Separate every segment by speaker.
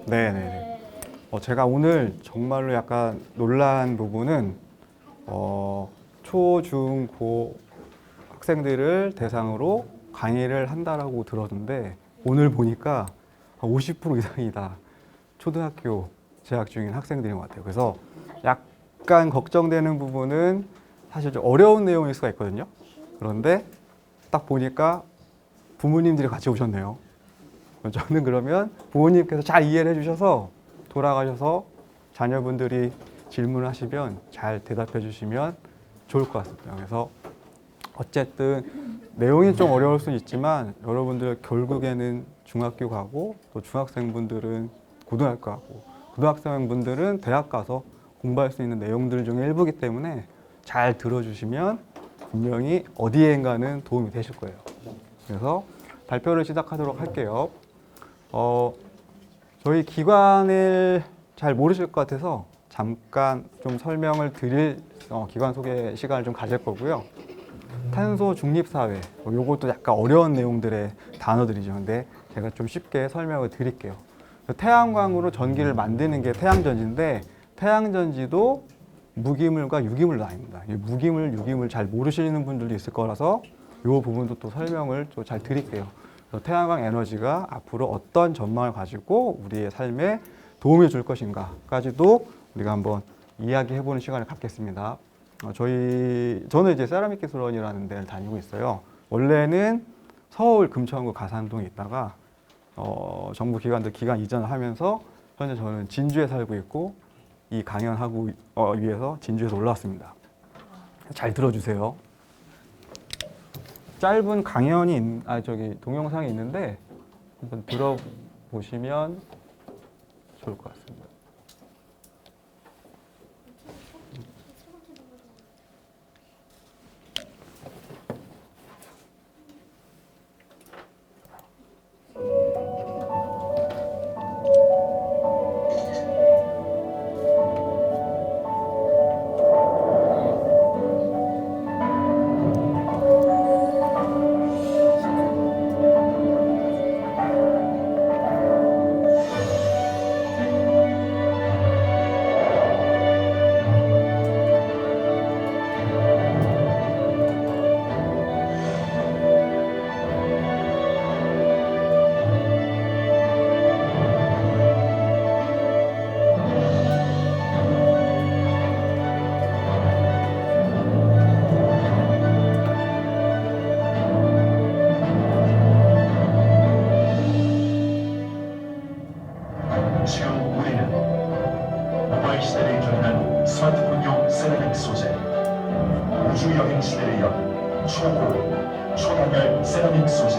Speaker 1: 네네네. 제가 오늘 정말로 약간 놀란 부분은 초, 중, 고 학생들을 대상으로 강의를 한다라고 들었는데 오늘 보니까 50% 이상이 다 초등학교 재학 중인 학생들인 것 같아요. 그래서 약간 걱정되는 부분은 사실 좀 어려운 내용일 수가 있거든요. 그런데 딱 보니까 부모님들이 같이 오셨네요. 저는 그러면 부모님께서 잘 이해를 해주셔서 돌아가셔서 자녀분들이 질문을 하시면 잘 대답해 주시면 좋을 것 같습니다. 그래서 어쨌든 내용이 좀 어려울 수 있지만 여러분들 결국에는 중학교 가고 또 중학생분들은 고등학교 가고 고등학생분들은 대학 가서 공부할 수 있는 내용들 중에 일부이기 때문에 잘 들어주시면 분명히 어디엔가는 도움이 되실 거예요. 그래서 발표를 시작하도록 할게요. 저희 기관을 잘 모르실 것 같아서 잠깐 좀 설명을 드릴 기관 소개 시간을 좀 가질 거고요. 탄소 중립사회, 요것도 약간 어려운 내용들의 단어들이죠. 근데 제가 좀 쉽게 설명을 드릴게요. 태양광으로 전기를 만드는 게 태양전지인데 태양전지도 무기물과 유기물로 나뉩니다. 무기물, 유기물 잘 모르시는 분들도 있을 거라서 이 부분도 또 설명을 좀 잘 드릴게요. 태양광 에너지가 앞으로 어떤 전망을 가지고 우리의 삶에 도움이 줄 것인가까지도 우리가 한번 이야기해보는 시간을 갖겠습니다. 저는 이제 세라믹 기술원이라는 데를 다니고 있어요. 원래는 서울 금천구 가산동에 있다가 정부 기관들 기관 이전을 하면서 현재 저는 진주에 살고 있고 이 강연하고 위해서 진주에서 올라왔습니다. 잘 들어주세요. 짧은 강연이 동영상이 있는데 한번 들어보시면 좋을 것 같습니다.
Speaker 2: 지금 우리는 모바일 시대를 견인한 스마트폰용 세라믹 소재, 우주 여행 시대를 연 초고온, 초단열 세라믹 소재,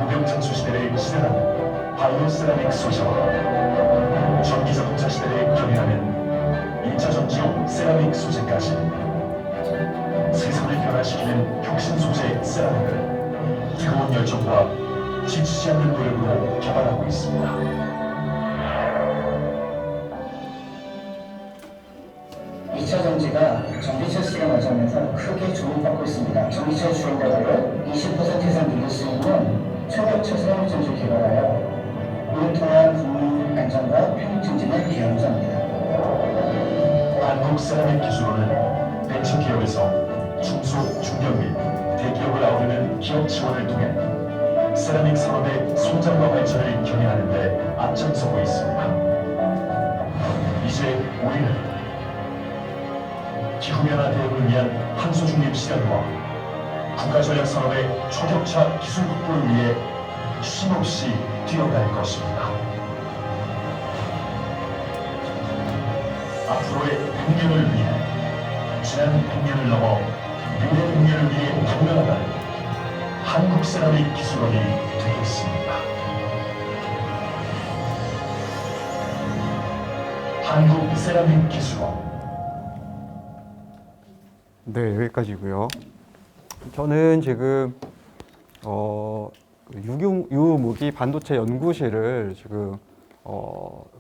Speaker 2: 무병장수 시대를 시대하는 바이오 세라믹 소재와 전기자동차 시대를 견인하는 2차 전지용 세라믹 소재까지 세상을 변화시키는 혁신 소재 세라믹을 뜨거운 열정과 지치지 않는 노력으로 개발하고 있습니다.
Speaker 3: 2차 전지가 전기차 시대에 맞이하면서 크게 주목받고 있습니다. 전기차 주행 거리를 20% 이상 늘릴 수 있는 초격차 세라믹 전지를 개발하여 이를 통한 국민 안전과 편익 증진을 기원합니다.
Speaker 2: 한국 세라믹 기술원은 벤처기업에서 중소, 중견 및 대기업을 아우르는 기업 지원을 통해 세라믹 산업의 성장과 발전을 견인하는 데 앞장서고 있습니다. 이제 우리는 기후변화 대응을 위한 탄소 중립 실현과 국가전략 산업의 초격차 기술 확보를 위해 쉼없이 뛰어갈 것입니다. 앞으로의 100년을 위해 지난 100년을 넘어 미래 100년을 위해 당면하는 한국 세라믹 기술원이 되겠습니다. 한국 세라믹 기술원.
Speaker 1: 네, 여기까지고요. 저는 지금 유무기 반도체 연구실을 지금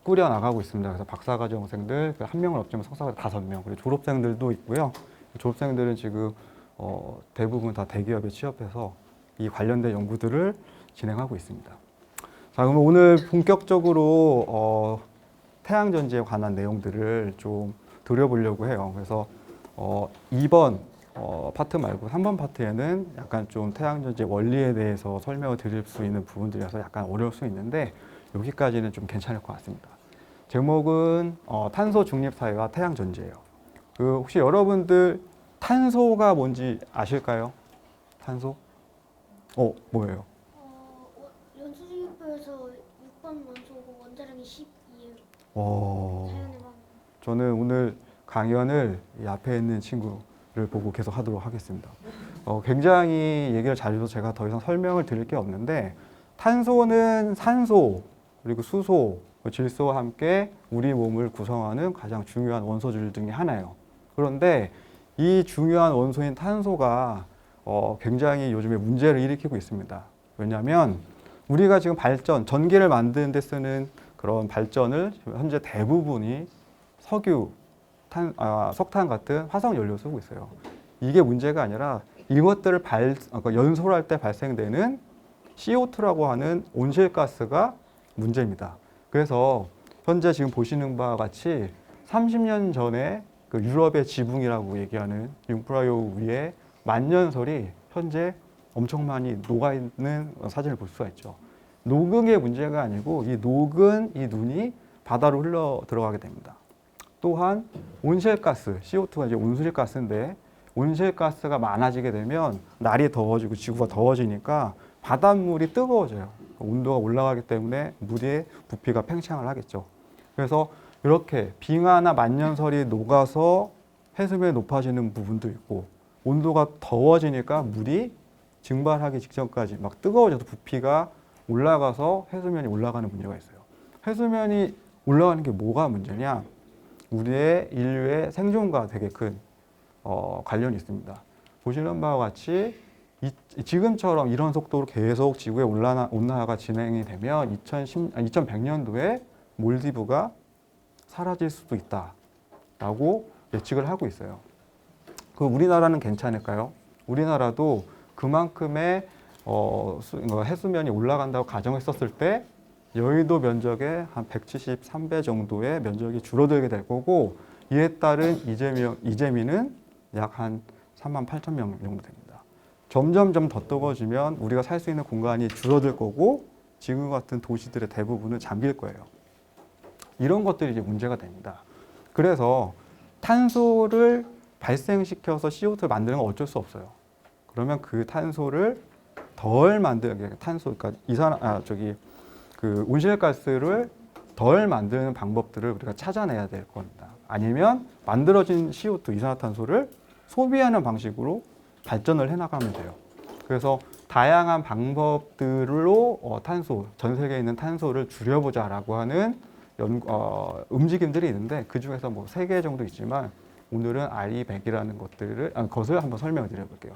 Speaker 1: 꾸려 나가고 있습니다. 그래서 박사과정생들 한 명을 없지만 석사과정 5명, 그리고 졸업생들도 있고요. 졸업생들은 지금 대부분 다 대기업에 취업해서 이 관련된 연구들을 진행하고 있습니다. 자, 그럼 오늘 본격적으로 태양전지에 관한 내용들을 좀 드려보려고 해요. 그래서 2번 파트 말고 3번 파트에는 약간 좀 태양전지 원리에 대해서 설명을 드릴 수 있는 부분들이라서 약간 어려울 수 있는데 여기까지는 좀 괜찮을 것 같습니다. 제목은 탄소 중립 사회와 태양전지예요. 그 혹시 여러분들 탄소가 뭔지 아실까요? 탄소? 뭐예요?
Speaker 4: 연수지표에서 6번 원소고 원자력이 12예요. 자연의 방.
Speaker 1: 저는 오늘 강연을 이 앞에 있는 친구를 보고 계속 하도록 하겠습니다. 굉장히 얘기를 잘해서 제가 더 이상 설명을 드릴 게 없는데 탄소는 산소, 그리고 수소, 질소와 함께 우리 몸을 구성하는 가장 중요한 원소질 중에 하나예요. 그런데 이 중요한 원소인 탄소가 굉장히 요즘에 문제를 일으키고 있습니다. 왜냐하면 우리가 지금 전기를 만드는 데 쓰는 그런 발전을 현재 대부분이 석유, 석탄 같은 화석 연료 쓰고 있어요. 이게 문제가 아니라 이것들을 연소할 때 발생되는 CO2라고 하는 온실가스가 문제입니다. 그래서 현재 지금 보시는 바와 같이 30년 전에 그 유럽의 지붕이라고 얘기하는 융프라요 위에 만년설이 현재 엄청 많이 녹아있는 사진을 볼 수가 있죠. 녹음의 문제가 아니고 이 녹은 이 눈이 바다로 흘러 들어가게 됩니다. 또한 온실가스, CO2가 이제 온실가스인데 온실가스가 많아지게 되면 날이 더워지고 지구가 더워지니까 바닷물이 뜨거워져요. 온도가 올라가기 때문에 물의 부피가 팽창을 하겠죠. 그래서 이렇게 빙하나 만년설이 녹아서 해수면이 높아지는 부분도 있고 온도가 더워지니까 물이 증발하기 직전까지 막 뜨거워져서 부피가 올라가서 해수면이 올라가는 문제가 있어요. 해수면이 올라가는 게 뭐가 문제냐? 우리의 인류의 생존과 되게 큰 관련이 있습니다. 보시는 바와 같이 지금처럼 이런 속도로 계속 지구의 온난화가 진행이 되면 2100년도에 몰디브가 사라질 수도 있다라고 예측을 하고 있어요. 그 우리나라는 괜찮을까요? 우리나라도 그만큼의 해수면이 올라간다고 가정했었을 때 여의도 면적의 한 173배 정도의 면적이 줄어들게 될 거고 이에 따른 이재민은 약 한 3만 8천 명 정도 됩니다. 점점점 더 뜨거워지면 우리가 살 수 있는 공간이 줄어들 거고 지금 같은 도시들의 대부분은 잠길 거예요. 이런 것들이 이제 문제가 됩니다. 그래서 탄소를 발생시켜서 CO2를 만드는 건 어쩔 수 없어요. 그러면 그 탄소를 덜 만들게 그러니까 그 온실가스를 덜 만드는 방법들을 우리가 찾아내야 될 겁니다. 아니면 만들어진 CO2 이산화탄소를 소비하는 방식으로 발전을 해나가면 돼요. 그래서 다양한 방법들로 전 세계에 있는 탄소를 줄여보자라고 하는 움직임들이 있는데 그 중에서 뭐 3개 정도 있지만 오늘은 RE100이라는 것을 한번 설명을 드려볼게요.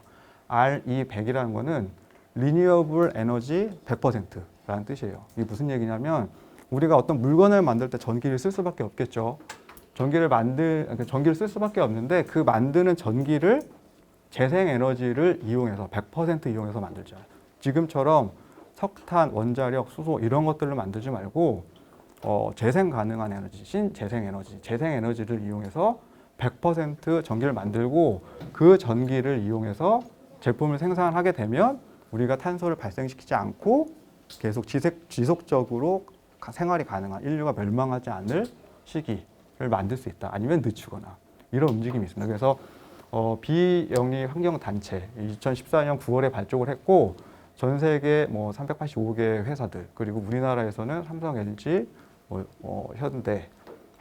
Speaker 1: RE100이라는 거는 Renewable Energy 100%라는 뜻이에요. 이게 무슨 얘기냐면 우리가 어떤 물건을 만들 때 전기를 쓸 수밖에 없겠죠. 전기를 쓸 수밖에 없는데 그 만드는 전기를 재생에너지를 이용해서 100% 이용해서 만들자. 지금처럼 석탄, 원자력, 수소 이런 것들로 만들지 말고 재생 가능한 에너지, 신재생에너지, 재생에너지를 이용해서 100% 전기를 만들고 그 전기를 이용해서 제품을 생산하게 되면 우리가 탄소를 발생시키지 않고 계속 지속적으로 생활이 가능한 인류가 멸망하지 않을 시기를 만들 수 있다. 아니면 늦추거나 이런 움직임이 있습니다. 그래서 비영리 환경단체 2014년 9월에 발족을 했고 전 세계 385개 회사들 그리고 우리나라에서는 삼성, LG, 현대,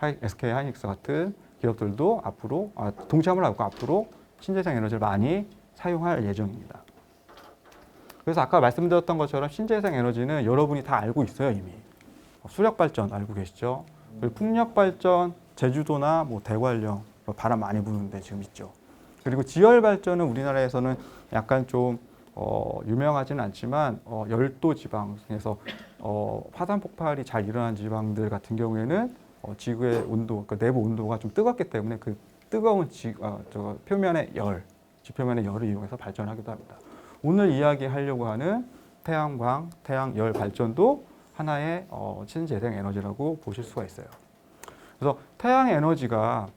Speaker 1: SK 하이닉스 같은 기업들도 앞으로 동참을 하고 앞으로 신재생 에너지를 많이 사용할 예정입니다. 그래서 아까 말씀드렸던 것처럼 신재생 에너지는 여러분이 다 알고 있어요 이미. 수력 발전 알고 계시죠? 그리고 풍력 발전 제주도나 대관령 바람 많이 부는데 지금 있죠. 그리고 지열 발전은 우리나라에서는 약간 좀 유명하지는 않지만 열도 지방에서 화산 폭발이 잘 일어난 지방들 같은 경우에는 지구의 온도, 그러니까 내부 온도가 좀 뜨겁기 때문에 그 뜨거운 표면의 지표면의 열을 이용해서 발전하기도 합니다. 오늘 이야기하려고 하는 태양광, 태양열 발전도 하나의 친재생 에너지라고 보실 수가 있어요. 그래서 태양 에너지가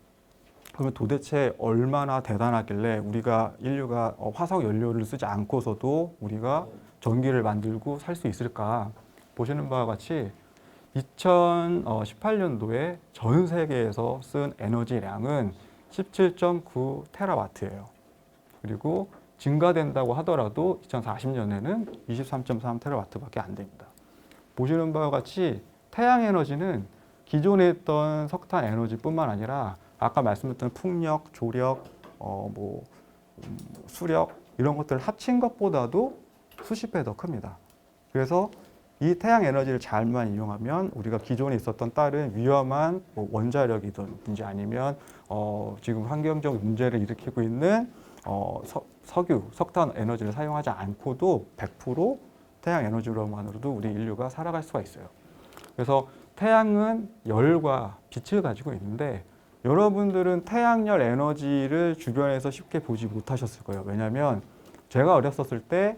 Speaker 1: 그러면 도대체 얼마나 대단하길래 우리가 인류가 화석 연료를 쓰지 않고서도 우리가 전기를 만들고 살 수 있을까? 보시는 바와 같이 2018년도에 전 세계에서 쓴 에너지량은 17.9 테라와트예요. 그리고 증가된다고 하더라도 2040년에는 23.3 테라와트밖에 안 됩니다. 보시는 바와 같이 태양 에너지는 기존에 있던 석탄 에너지뿐만 아니라 아까 말씀드렸던 풍력, 조력, 수력 이런 것들을 합친 것보다도 수십 배 더 큽니다. 그래서 이 태양 에너지를 잘만 이용하면 우리가 기존에 있었던 다른 위험한 원자력이든지 아니면 지금 환경적 문제를 일으키고 있는 석유, 석탄 에너지를 사용하지 않고도 100% 태양 에너지로만으로도 우리 인류가 살아갈 수가 있어요. 그래서 태양은 열과 빛을 가지고 있는데 여러분들은 태양열 에너지를 주변에서 쉽게 보지 못하셨을 거예요. 왜냐하면 제가 어렸었을 때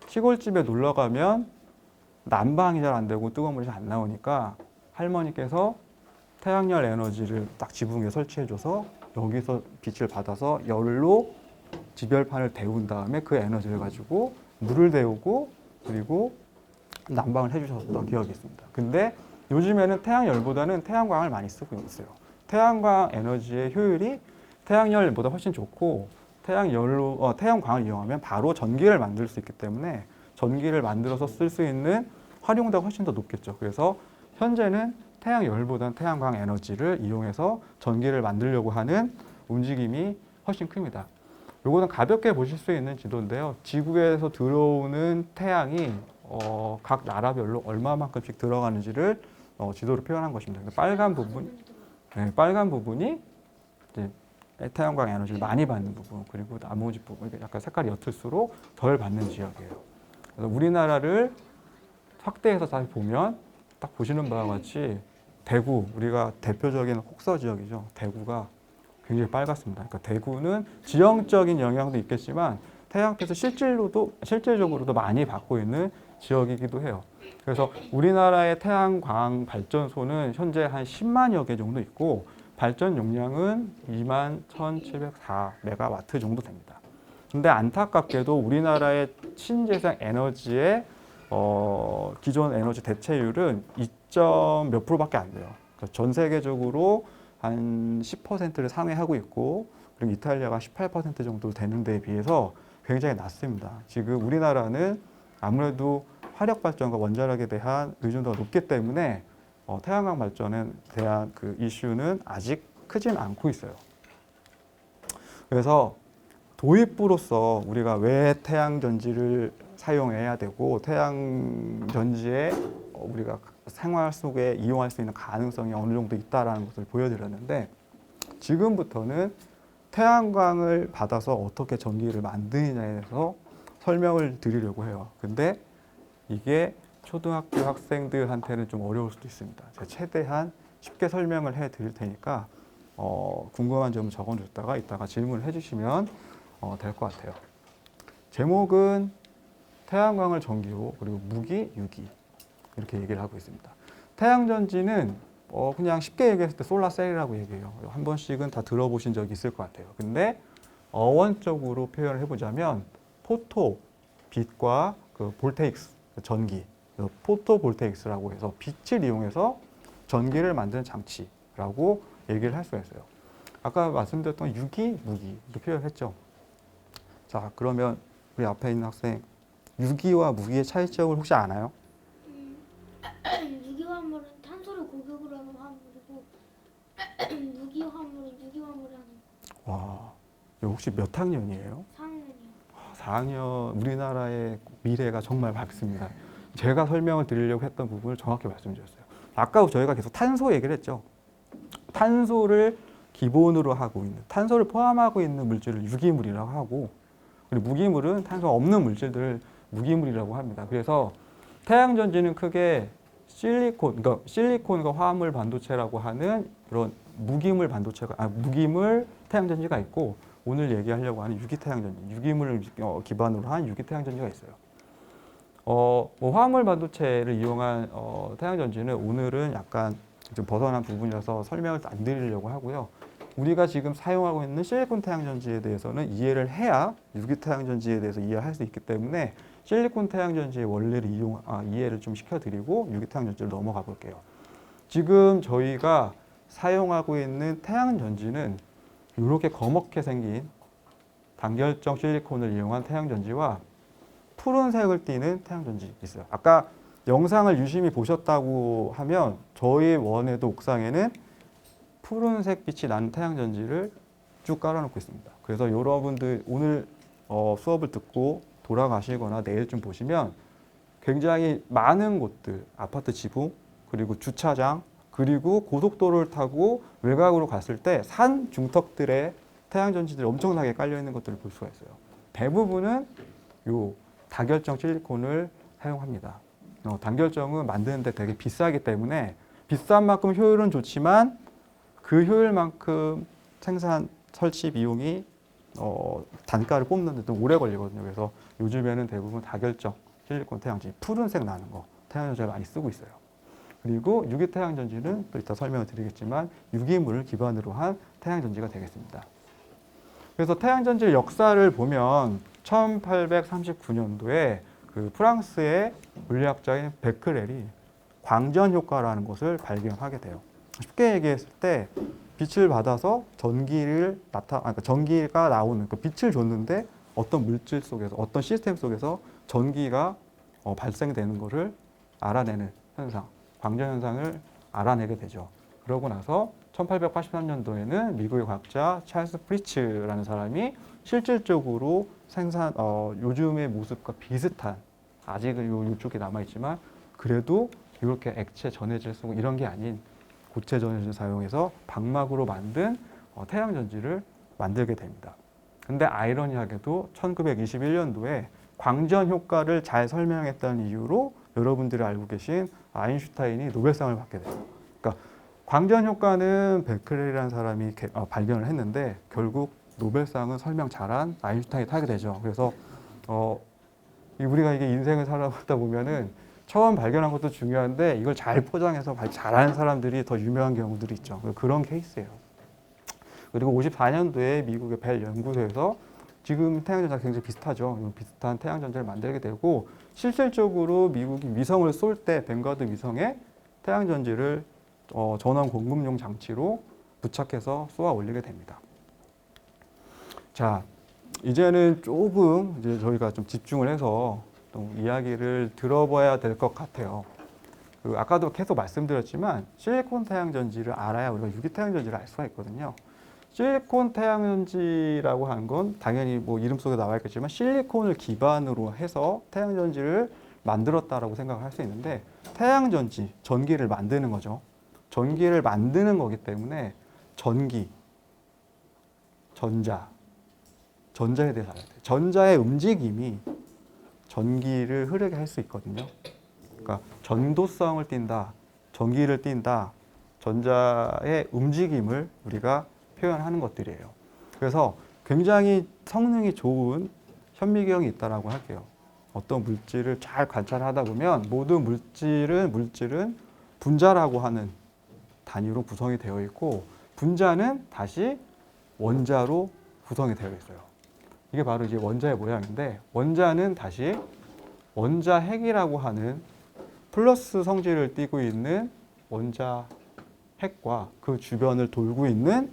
Speaker 1: 시골집에 놀러 가면 난방이 잘 안 되고 뜨거운 물이 잘 안 나오니까 할머니께서 태양열 에너지를 딱 지붕에 설치해줘서 여기서 빛을 받아서 열로 지별판을 데운 다음에 그 에너지를 가지고 물을 데우고 그리고 난방을 해주셨던 기억이 있습니다. 근데 요즘에는 태양열보다는 태양광을 많이 쓰고 있어요. 태양광 에너지의 효율이 태양열보다 훨씬 좋고 태양광을 이용하면 바로 전기를 만들 수 있기 때문에 전기를 만들어서 쓸 수 있는 활용도가 훨씬 더 높겠죠. 그래서 현재는 태양열보다는 태양광 에너지를 이용해서 전기를 만들려고 하는 움직임이 훨씬 큽니다. 요거는 가볍게 보실 수 있는 지도인데요. 지구에서 들어오는 태양이 각 나라별로 얼마만큼씩 들어가는지를 지도로 표현한 것입니다. 빨간 부분이 이제 태양광 에너지를 많이 받는 부분, 그리고 나머지 부분, 약간 색깔이 옅을수록 덜 받는 지역이에요. 그래서 우리나라를 확대해서 다시 보면 딱 보시는 바와 같이 대구, 우리가 대표적인 혹서 지역이죠. 대구가 굉장히 빨갛습니다. 그러니까 대구는 지형적인 영향도 있겠지만 태양빛을 실질적으로도 많이 받고 있는 지역이기도 해요. 그래서 우리나라의 태양광 발전소는 현재 한 10만여 개 정도 있고 발전 용량은 21,704메가와트 정도 됩니다. 근데 안타깝게도 우리나라의 신재생 에너지의 기존 에너지 대체율은 2몇 %밖에 안 돼요. 그러니까 전 세계적으로 한 10%를 상회하고 있고 그리고 이탈리아가 18% 정도 되는 데에 비해서 굉장히 낮습니다. 지금 우리나라는 아무래도 화력 발전과 원자력에 대한 의존도가 높기 때문에 태양광 발전에 대한 그 이슈는 아직 크진 않고 있어요. 그래서 도입부로서 우리가 왜 태양전지를 사용해야 되고 태양전지에 우리가 생활 속에 이용할 수 있는 가능성이 어느 정도 있다라는 것을 보여드렸는데 지금부터는 태양광을 받아서 어떻게 전기를 만드느냐에 대해서 설명을 드리려고 해요. 근데 이게 초등학교 학생들한테는 좀 어려울 수도 있습니다. 제가 최대한 쉽게 설명을 해 드릴 테니까 궁금한 점을 적어줬다가 이따가 질문을 해주시면 될 것 같아요. 제목은 태양광을 전기로 그리고 무기, 유기 이렇게 얘기를 하고 있습니다. 태양전지는 그냥 쉽게 얘기했을 때 솔라셀이라고 얘기해요. 한 번씩은 다 들어보신 적이 있을 것 같아요. 근데 어원적으로 표현을 해보자면 포토, 빛과 그 볼테익스, 전기, 포토볼테익스라고 해서 빛을 이용해서 전기를 만드는 장치라고 얘기를 할 수가 있어요. 아까 말씀드렸던 유기, 무기 이렇게 표현했죠. 자, 그러면 우리 앞에 있는 학생 유기와 무기의 차이점을 혹시 아나요?
Speaker 4: 유기화물은 탄소를 공격으로 하는 화물이고 무기화물은 유기화물이 하는
Speaker 1: 와, 혹시 몇 학년이에요?
Speaker 4: 4학년이요.
Speaker 1: 4학년. 우리나라의 미래가 정말 밝습니다. 제가 설명을 드리려고 했던 부분을 정확히 말씀드렸어요. 아까 저희가 계속 탄소 얘기를 했죠. 탄소를 기본으로 하고 있는, 탄소를 포함하고 있는 물질을 유기물이라고 하고 그리고 무기물은 탄소 없는 물질들을 무기물이라고 합니다. 그래서 태양전지는 크게 실리콘과 화합물 반도체라고 하는 그런 무기물 태양전지가 있고 오늘 얘기하려고 하는 유기 태양전지, 유기물을 기반으로 한 유기 태양전지가 있어요. 뭐 화합물 반도체를 이용한 태양전지는 오늘은 약간 좀 벗어난 부분이라서 설명을 안 드리려고 하고요. 우리가 지금 사용하고 있는 실리콘 태양전지에 대해서는 이해를 해야 유기 태양전지에 대해서 이해할 수 있기 때문에 실리콘 태양전지의 원리를 이해를 좀 시켜드리고 유기 태양전지로 넘어가 볼게요. 지금 저희가 사용하고 있는 태양전지는 이렇게 거먹게 생긴 단결정 실리콘을 이용한 태양전지와 푸른색을 띠는 태양전지 있어요. 아까 영상을 유심히 보셨다고 하면 저희 원에도 옥상에는 푸른색 빛이 나는 태양전지를 쭉 깔아놓고 있습니다. 그래서 여러분들 오늘 수업을 듣고 돌아가시거나 내일쯤 보시면 굉장히 많은 곳들, 아파트 지붕, 그리고 주차장, 그리고 고속도로를 타고 외곽으로 갔을 때 산 중턱들에 태양전지들이 엄청나게 깔려있는 것들을 볼 수가 있어요. 대부분은 요 다결정 실리콘을 사용합니다. 단결정은 만드는데 되게 비싸기 때문에 비싼 만큼 효율은 좋지만 그 효율만큼 생산 설치 비용이 단가를 뽑는데 좀 오래 걸리거든요. 그래서 요즘에는 대부분 다결정 실리콘 태양전지 푸른색 나는 거 태양전지를 많이 쓰고 있어요. 그리고 유기 태양전지는 또 이따 설명을 드리겠지만 유기물을 기반으로 한 태양전지가 되겠습니다. 그래서 태양전지의 역사를 보면 1839년도에 그 프랑스의 물리학자인 베크렐이 광전 효과라는 것을 발견하게 돼요. 쉽게 얘기했을 때 빛을 받아서 그러니까 전기가 나오는 그 빛을 줬는데 어떤 물질 속에서 어떤 시스템 속에서 전기가 발생되는 것을 알아내는 현상, 광전 현상을 알아내게 되죠. 그러고 나서 1883년도에는 미국의 과학자 찰스 프리츠라는 사람이 실질적으로 요즘의 모습과 비슷한 아직은 이쪽에 남아있지만 그래도 이렇게 액체 전해질 쓰고 이런 게 아닌 고체 전해질 사용해서 방막으로 만든 태양전지를 만들게 됩니다. 근데 아이러니하게도 1921년도에 광전 효과를 잘 설명했다는 이유로 여러분들이 알고 계신 아인슈타인이 노벨상을 받게 돼요. 그러니까 광전 효과는 베크렐이라는 사람이 발견을 했는데 결국 노벨상은 설명 잘한 아인슈타인이 타게 되죠. 그래서 우리가 이게 인생을 살아보다 보면은 처음 발견한 것도 중요한데 이걸 잘 포장해서 잘하는 사람들이 더 유명한 경우들이 있죠. 그런 케이스예요. 그리고 54년도에 미국의 벨 연구소에서 지금 태양전지가 굉장히 비슷하죠. 비슷한 태양전지를 만들게 되고 실질적으로 미국이 위성을 쏠 때 뱅가드 위성에 태양전지를 전원 공급용 장치로 부착해서 쏘아 올리게 됩니다. 자, 이제는 조금 이제 저희가 좀 집중을 해서 좀 이야기를 들어봐야 될 것 같아요. 아까도 계속 말씀드렸지만 실리콘 태양전지를 알아야 우리가 유기 태양전지를 알 수가 있거든요. 실리콘 태양전지라고 하는 건 당연히 뭐 이름 속에 나와 있겠지만 실리콘을 기반으로 해서 태양전지를 만들었다라고 생각을 할 수 있는데 태양전지, 전기를 만드는 거죠. 전기를 만드는 거기 때문에 전기, 전자에 대해서 알아야 돼요. 전자의 움직임이 전기를 흐르게 할 수 있거든요. 그러니까 전도성을 띈다, 전기를 띈다, 전자의 움직임을 우리가 표현하는 것들이에요. 그래서 굉장히 성능이 좋은 현미경이 있다라고 할게요. 어떤 물질을 잘 관찰하다 보면 모든 물질은 분자라고 하는 단위로 구성이 되어 있고 분자는 다시 원자로 구성이 되어 있어요. 이게 바로 이제 원자의 모양인데 원자는 다시 원자핵이라고 하는 플러스 성질을 띠고 있는 원자핵과 그 주변을 돌고 있는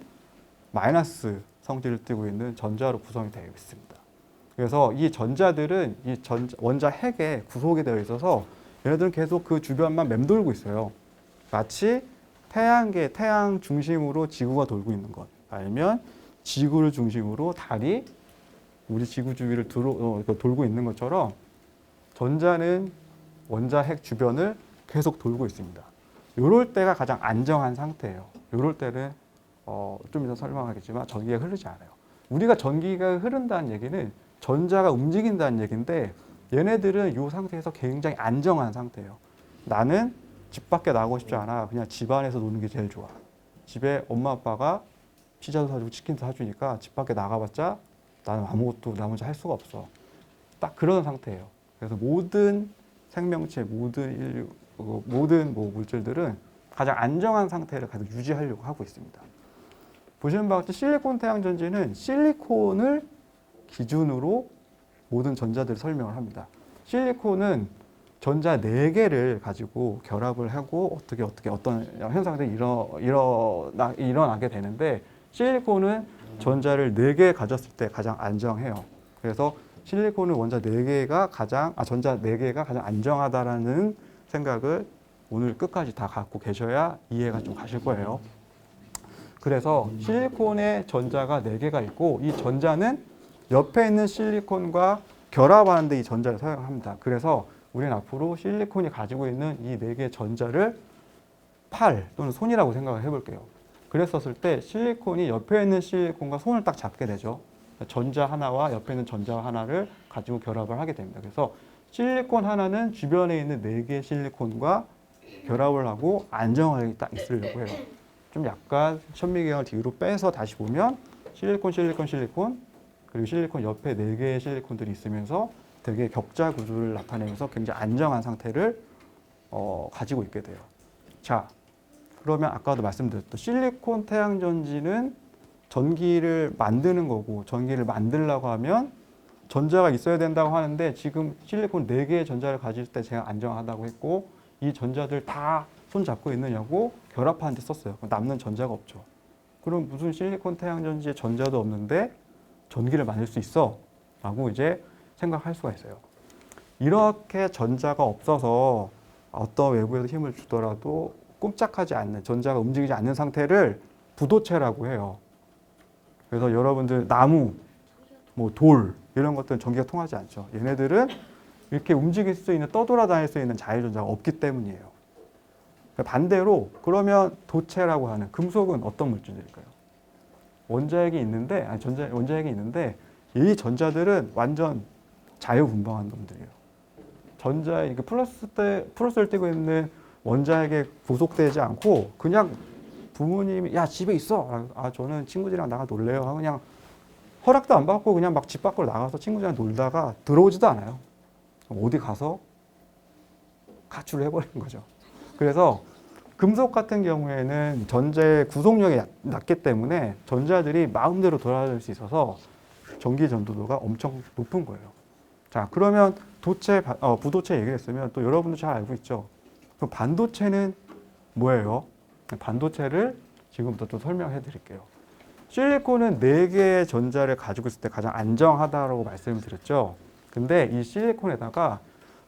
Speaker 1: 마이너스 성질을 띠고 있는 전자로 구성이 되어 있습니다. 그래서 이 전자들은 원자핵에 구속이 되어 있어서 얘네들은 계속 그 주변만 맴돌고 있어요. 마치 태양 중심으로 지구가 돌고 있는 것 아니면 지구를 중심으로 달이 우리 지구 주위를 돌고 있는 것처럼 전자는 원자핵 주변을 계속 돌고 있습니다. 이럴 때가 가장 안정한 상태예요. 이럴 때는 좀 이따 설명하겠지만 전기가 흐르지 않아요. 우리가 전기가 흐른다는 얘기는 전자가 움직인다는 얘기인데 얘네들은 이 상태에서 굉장히 안정한 상태예요. 나는 집 밖에 나가고 싶지 않아. 그냥 집 안에서 노는 게 제일 좋아. 집에 엄마 아빠가 피자도 사주고 치킨도 사주니까 집 밖에 나가봤자 나는 아무것도 나 혼자 할 수가 없어. 딱 그런 상태예요. 그래서 모든 생명체 모든 뭐 물질들은 가장 안정한 상태를 계속 유지하려고 하고 있습니다. 보시는 바와 같이 실리콘 태양전지는 실리콘을 기준으로 모든 전자들을 설명을 합니다. 실리콘은 전자 4개를 가지고 결합을 하고 어떤 현상들이 일어나게 되는데 실리콘은 전자를 4개 가졌을 때 가장 안정해요. 그래서 실리콘은 전자 4개가 가장 안정하다라는 생각을 오늘 끝까지 다 갖고 계셔야 이해가 좀 가실 거예요. 그래서 실리콘에 전자가 4개가 있고 이 전자는 옆에 있는 실리콘과 결합하는 데 이 전자를 사용합니다. 그래서 우리는 앞으로 실리콘이 가지고 있는 이 4개의 전자를 팔 또는 손이라고 생각을 해볼게요. 그랬었을 때 실리콘이 옆에 있는 실리콘과 손을 딱 잡게 되죠. 전자 하나와 옆에 있는 전자 하나를 가지고 결합을 하게 됩니다. 그래서 실리콘 하나는 주변에 있는 4개의 실리콘과 결합을 하고 안정하게 딱 있으려고 해요. 좀 약간 현미경을 뒤로 빼서 다시 보면 실리콘 그리고 실리콘 옆에 4개의 실리콘들이 있으면서 되게 격자 구조를 나타내면서 굉장히 안정한 상태를 가지고 있게 돼요. 자, 그러면 아까도 말씀드렸던 실리콘 태양전지는 전기를 만드는 거고 전기를 만들려고 하면 전자가 있어야 된다고 하는데 지금 실리콘 4개의 전자를 가질 때 제가 안정하다고 했고 이 전자들 다 손 잡고 있느냐고 결합하는 데 썼어요. 남는 전자가 없죠. 그럼 무슨 실리콘 태양전지에 전자도 없는데 전기를 만들 수 있어? 라고 이제 생각할 수가 있어요. 이렇게 전자가 없어서 어떤 외부에서 힘을 주더라도 꼼짝하지 않는, 전자가 움직이지 않는 상태를 부도체라고 해요. 그래서 여러분들 나무, 뭐 돌 이런 것들은 전기가 통하지 않죠. 얘네들은 이렇게 움직일 수 있는, 떠돌아다닐 수 있는 자율전자가 없기 때문이에요. 반대로 그러면 도체라고 하는 금속은 어떤 물질일까요? 원자핵이 있는데, 원자핵이 있는데 이 전자들은 완전 자유분방한 놈들이에요. 전자에 플러스를 띄고 있는 원자핵에 구속되지 않고 그냥 부모님이 야 집에 있어. 저는 친구들이랑 나가 놀래요. 하고 그냥 허락도 안 받고 그냥 막 집 밖으로 나가서 친구들이랑 놀다가 들어오지도 않아요. 어디 가서 가출을 해버리는 거죠. 그래서 금속 같은 경우에는 전자의 구속력이 낮기 때문에 전자들이 마음대로 돌아다닐 수 있어서 전기 전도도가 엄청 높은 거예요. 자, 그러면 부도체 얘기를 했으면 또 여러분도 잘 알고 있죠. 그럼 반도체는 뭐예요? 반도체를 지금부터 좀 설명해 드릴게요. 실리콘은 4개의 전자를 가지고 있을 때 가장 안정하다고 말씀을 드렸죠. 근데 이 실리콘에다가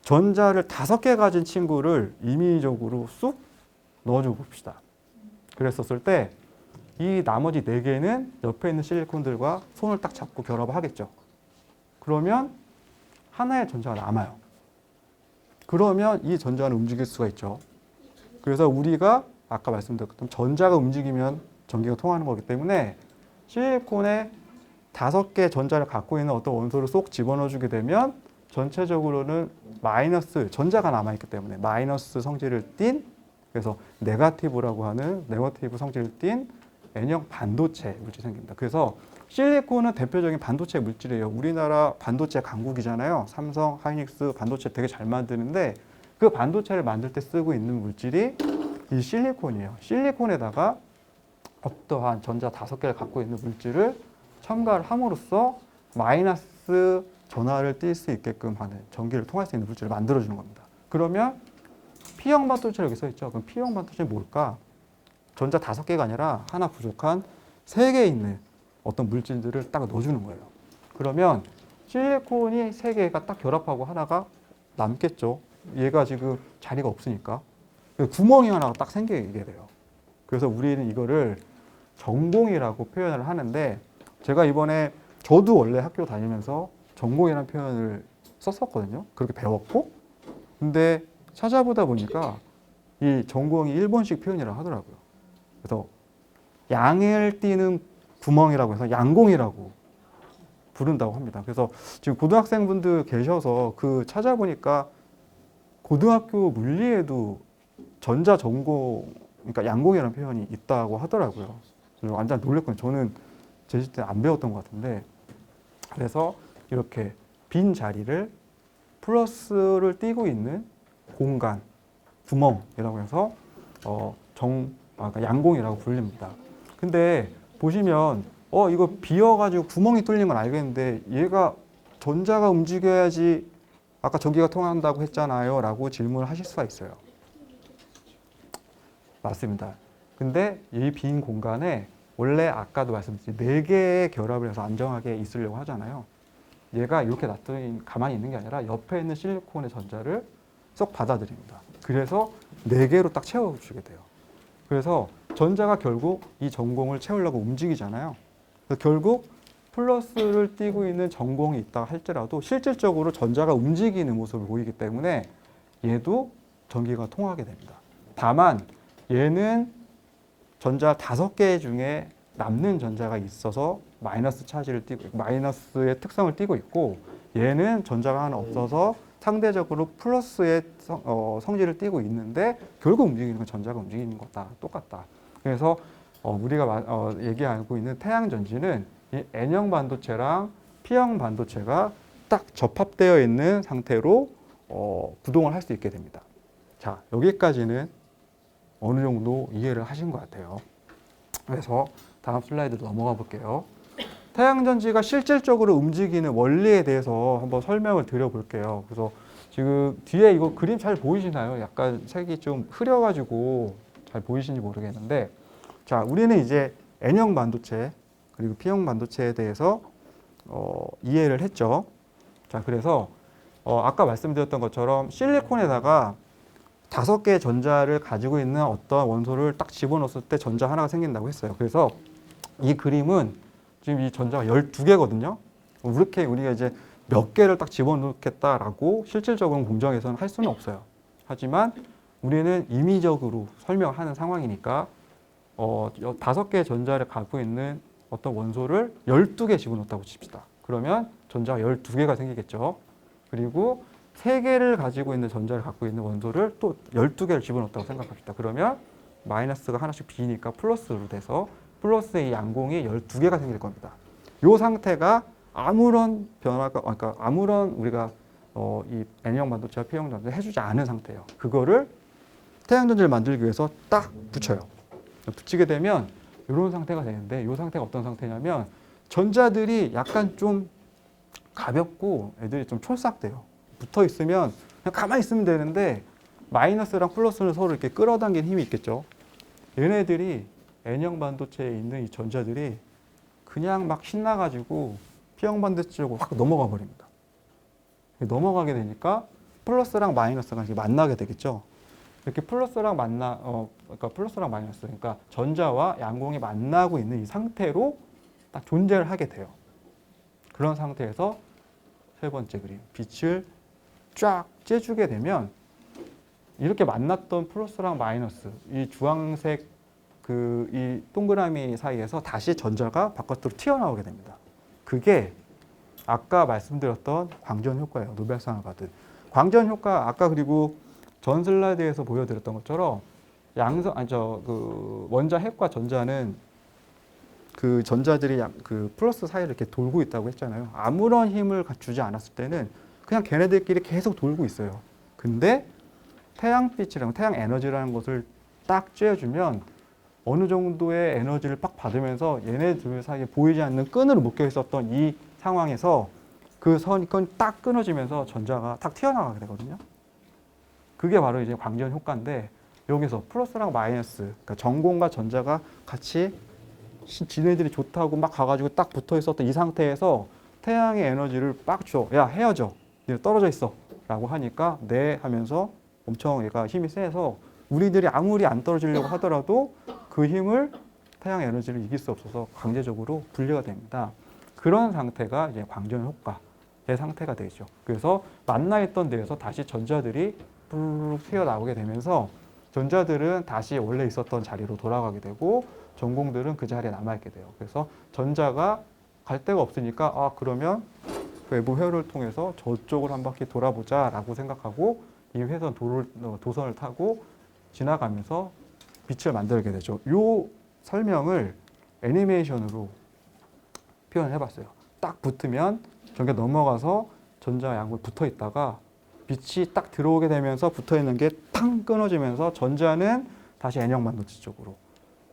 Speaker 1: 전자를 5개 가진 친구를 임의적으로 쑥 넣어줘 봅시다. 그랬었을 때 이 나머지 4개는 옆에 있는 실리콘들과 손을 딱 잡고 결합을 하겠죠. 그러면 하나의 전자가 남아요. 그러면 이 전자는 움직일 수가 있죠. 그래서 우리가 아까 말씀드렸던 전자가 움직이면 전기가 통하는 거기 때문에 실리콘에 5개 전자를 갖고 있는 어떤 원소를 쏙 집어넣어 주게 되면 전체적으로는 마이너스, 전자가 남아있기 때문에 마이너스 성질을 띤, 그래서 네거티브라고 하는 네거티브 성질을 띤 N형 반도체 물질이 생깁니다. 그래서 실리콘은 대표적인 반도체 물질이에요. 우리나라 반도체 강국이잖아요. 삼성, 하이닉스 반도체 되게 잘 만드는데 그 반도체를 만들 때 쓰고 있는 물질이 이 실리콘이에요. 실리콘에다가 어떠한 전자 5개를 갖고 있는 물질을 첨가를 함으로써 마이너스 전하를 띌 수 있게끔 하는, 전기를 통할 수 있는 물질을 만들어주는 겁니다. 그러면 P형 반도체를 여기 써있죠. 그럼 P형 반도체는 뭘까? 전자 5개가 아니라 하나 부족한 3개 있는 어떤 물질들을 딱 넣어주는 거예요. 그러면 실리콘이 3개가 딱 결합하고 하나가 남겠죠. 얘가 지금 자리가 없으니까. 구멍이 하나가 딱 생기게 돼요. 그래서 우리는 이거를 전공이라고 표현을 하는데, 제가 이번에 저도 원래 학교 다니면서 전공이라는 표현을 썼었거든요. 그렇게 배웠고. 근데 찾아보다 보니까 이 전공이 일본식 표현이라고 하더라고요. 그래서 양을 띠는 구멍이라고 해서 양공이라고 부른다고 합니다. 그래서 지금 고등학생분들 계셔서 그 찾아보니까 고등학교 물리에도 전자 전공, 그러니까 양공이라는 표현이 있다고 하더라고요. 완전 놀랬거든요. 저는 제 시대 때 안 배웠던 것 같은데. 그래서 이렇게 빈 자리를 플러스를 띄고 있는 공간, 구멍이라고 해서 그러니까 양공이라고 불립니다. 근데 보시면 이거 비어가지고 구멍이 뚫린 건 알겠는데 얘가 전자가 움직여야지 아까 전기가 통한다고 했잖아요 라고 질문을 하실 수가 있어요. 맞습니다. 근데 이 빈 공간에 원래 아까도 말씀드린 4개의 결합을 해서 안정하게 있으려고 하잖아요. 얘가 이렇게 놔두니 가만히 있는 게 아니라 옆에 있는 실리콘의 전자를 쏙 받아들입니다. 그래서 4개로 딱 채워주게 돼요. 그래서 전자가 결국 이 전공을 채우려고 움직이잖아요. 그래서 결국 플러스를 띠고 있는 전공이 있다 할지라도 실질적으로 전자가 움직이는 모습을 보이기 때문에 얘도 전기가 통하게 됩니다. 다만 얘는 전자 5개 중에 남는 전자가 있어서 마이너스 차지를 띠고 마이너스의 특성을 띠고 있고 얘는 전자가 하나 없어서 상대적으로 플러스의 성질을 띠고 있는데 결국 움직이는 건 전자가 움직이는 거다 똑같다. 그래서 우리가 얘기하고 있는 태양 전지는 이 N형 반도체랑 P형 반도체가 딱 접합되어 있는 상태로 구동을 할 수 있게 됩니다. 자, 여기까지는 어느 정도 이해를 하신 것 같아요. 그래서 다음 슬라이드로 넘어가 볼게요. 태양전지가 실질적으로 움직이는 원리에 대해서 한번 설명을 드려볼게요. 그래서 지금 뒤에 이거 그림 잘 보이시나요? 약간 색이 좀 흐려가지고 잘 보이시는지 모르겠는데, 자, 우리는 이제 N형 반도체 그리고 P형 반도체에 대해서 이해를 했죠. 자, 그래서 아까 말씀드렸던 것처럼 실리콘에다가 5개의 전자를 가지고 있는 어떤 원소를 딱 집어넣었을 때 전자 하나가 생긴다고 했어요. 그래서 이 그림은 지금 이 전자가 12개거든요. 이렇게 우리가 이제 몇 개를 딱 집어넣겠다라고 실질적으로 공정에서는 할 수는 없어요. 하지만 우리는 임의적으로 설명하는 상황이니까 5개의 전자를 갖고 있는 어떤 원소를 12개 집어넣었다고 칩시다. 그러면 전자가 12개가 생기겠죠. 그리고 3개를 가지고 있는 전자를 갖고 있는 원소를 또 12개를 집어넣었다고 생각합시다. 그러면 마이너스가 하나씩 비니까 플러스로 돼서 플러스의 이 양공이 12개가 생길 겁니다. 이 상태가 아무런 변화가, 그러니까 아무런 우리가 이 N형 반도체와 P형 반도체를 해주지 않은 상태예요. 그거를 태양전지를 만들기 위해서 딱 붙여요. 붙이게 되면 이런 상태가 되는데 이 상태가 어떤 상태냐면 전자들이 약간 좀 가볍고 애들이 좀 촐싹돼요. 붙어 있으면 그냥 가만히 있으면 되는데 마이너스랑 플러스는 서로 이렇게 끌어당기는 힘이 있겠죠. 얘네들이 N형 반도체에 있는 이 전자들이 그냥 막 신나가지고 P형 반도체 쪽으로 확 넘어가 버립니다. 넘어가게 되니까 플러스랑 마이너스가 이렇게 만나게 되겠죠. 이렇게 플러스랑 그러니까 플러스랑 마이너스, 그러니까 전자와 양공이 만나고 있는 이 상태로 딱 존재를 하게 돼요. 그런 상태에서 세 번째 그림, 빛을 쫙 쬐주게 되면 이렇게 만났던 플러스랑 마이너스, 이 주황색 이 동그라미 사이에서 다시 전자가 바깥으로 튀어나오게 됩니다. 그게 아까 말씀드렸던 광전 효과예요. 노벨상을 받은 광전 효과. 아까 그리고 전 슬라이드에서 보여드렸던 것처럼 원자 핵과 전자는 그 전자들이 그 플러스 사이를 이렇게 돌고 있다고 했잖아요. 아무런 힘을 주지 않았을 때는 그냥 걔네들끼리 계속 돌고 있어요. 근데 태양빛이랑 태양 에너지라는 것을 딱 쬐어주면 어느 정도의 에너지를 팍 받으면서 얘네 둘 사이에 보이지 않는 끈으로 묶여 있었던 이 상황에서 그 선이 딱 끊어지면서 전자가 탁 튀어나가게 되거든요. 그게 바로 이제 광전 효과인데 여기서 플러스랑 마이너스, 그러니까 전공과 전자가 같이 지네들이 좋다고 막 가가지고 딱 붙어 있었던 이 상태에서 태양의 에너지를 빡 줘. 야, 헤어져. 네 떨어져 있어. 라고 하니까 네 하면서 엄청 얘가 힘이 세서 우리들이 아무리 안 떨어지려고 하더라도 그 힘을 태양 에너지를 이길 수 없어서 강제적으로 분리가 됩니다. 그런 상태가 이제 광전 효과의 상태가 되죠. 그래서 만나 있던 데에서 다시 전자들이 푸르륵 튀어나오게 되면서 전자들은 다시 원래 있었던 자리로 돌아가게 되고 전공들은 그 자리에 남아있게 돼요. 그래서 전자가 갈 데가 없으니까 그러면 외부 회로를 통해서 저쪽을 한 바퀴 돌아보자 라고 생각하고 이 회선 도선을 타고 지나가면서 빛을 만들게 되죠. 이 설명을 애니메이션으로 표현해 봤어요. 딱 붙으면 전기가 넘어가서 전자 양극 붙어 있다가 빛이 딱 들어오게 되면서 붙어 있는 게 탕 끊어지면서 전자는 다시 N형 반도체 쪽으로,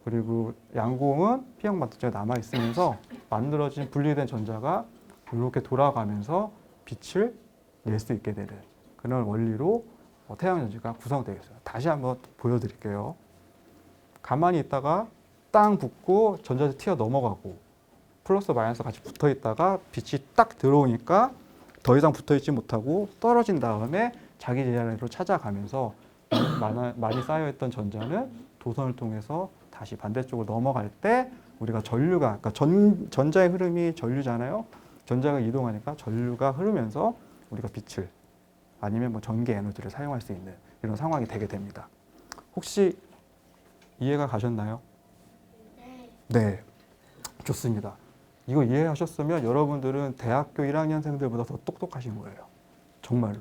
Speaker 1: 그리고 양공은 P형 반도체가 남아 있으면서 만들어진 분리된 전자가 이렇게 돌아가면서 빛을 낼 수 있게 되는 그런 원리로 태양 전지가 구성되어 있어요. 다시 한번 보여드릴게요. 가만히 있다가 땅 붙고 전자도 튀어 넘어가고 플러스 마이너스 같이 붙어 있다가 빛이 딱 들어오니까 더 이상 붙어 있지 못하고 떨어진 다음에 자기 제자리로 찾아가면서 많이 쌓여있던 전자는 도선을 통해서 다시 반대쪽으로 넘어갈 때 우리가 전류가, 그러니까 전자의 흐름이 전류잖아요. 전자가 이동하니까 전류가 흐르면서 우리가 빛을 아니면 뭐 전기 에너지를 사용할 수 있는 이런 상황이 되게 됩니다. 혹시 이해가 가셨나요? 네, 좋습니다. 이거 이해하셨으면 여러분들은 대학교 1학년생들보다 더 똑똑하신 거예요. 정말로.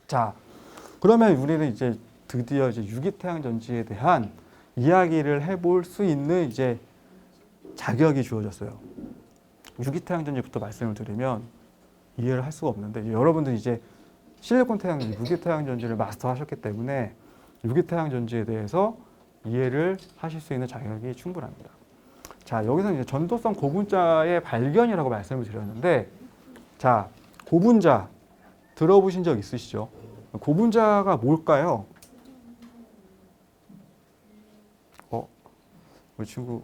Speaker 1: 자, 그러면 우리는 이제 드디어 이제 유기태양 전지에 대한 이야기를 해볼 수 있는 이제 자격이 주어졌어요. 유기태양 전지부터 말씀을 드리면 이해를 할 수가 없는데 여러분들 이제 실리콘 태양 전지, 유기태양 전지를 마스터하셨기 때문에 유기태양 전지에 대해서 이해를 하실 수 있는 자격이 충분합니다. 자, 여기서 이제 전도성 고분자의 발견이라고 말씀을 드렸는데, 자, 고분자 들어보신 적 있으시죠? 고분자가 뭘까요? 우리 친구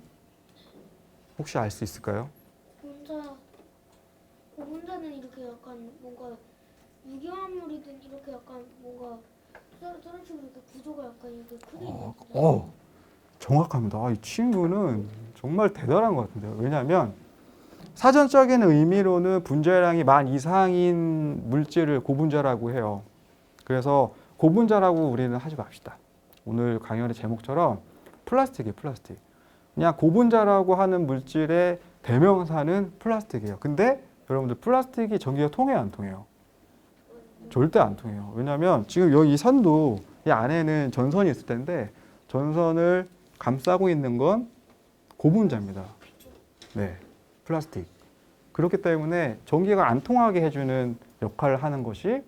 Speaker 1: 혹시 알 수 있을까요?
Speaker 4: 고분자는 이렇게 약간 뭔가 유기화물이든 이렇게 약간 뭔가 저런 식으로 이렇게 구조가 약간 이렇게 크게 있는.
Speaker 1: 정확합니다. 이 친구는 정말 대단한 것 같은데요. 왜냐하면 사전적인 의미로는 분자량이 만 이상인 물질을 고분자라고 해요. 그래서 고분자라고 우리는 하지 맙시다. 오늘 강연의 제목처럼 플라스틱이에요, 플라스틱. 그냥 고분자라고 하는 물질의 대명사는 플라스틱이에요. 근데 여러분들 플라스틱이 전기가 통해요, 안 통해요? 절대 안 통해요. 왜냐하면 지금 여기 이 선도 이 안에는 전선이 있을 텐데 전선을 감싸고 있는 건 고분자입니다. 네, 플라스틱. 그렇기 때문에 전기가 안 통하게 해주는 역할을 하는 것이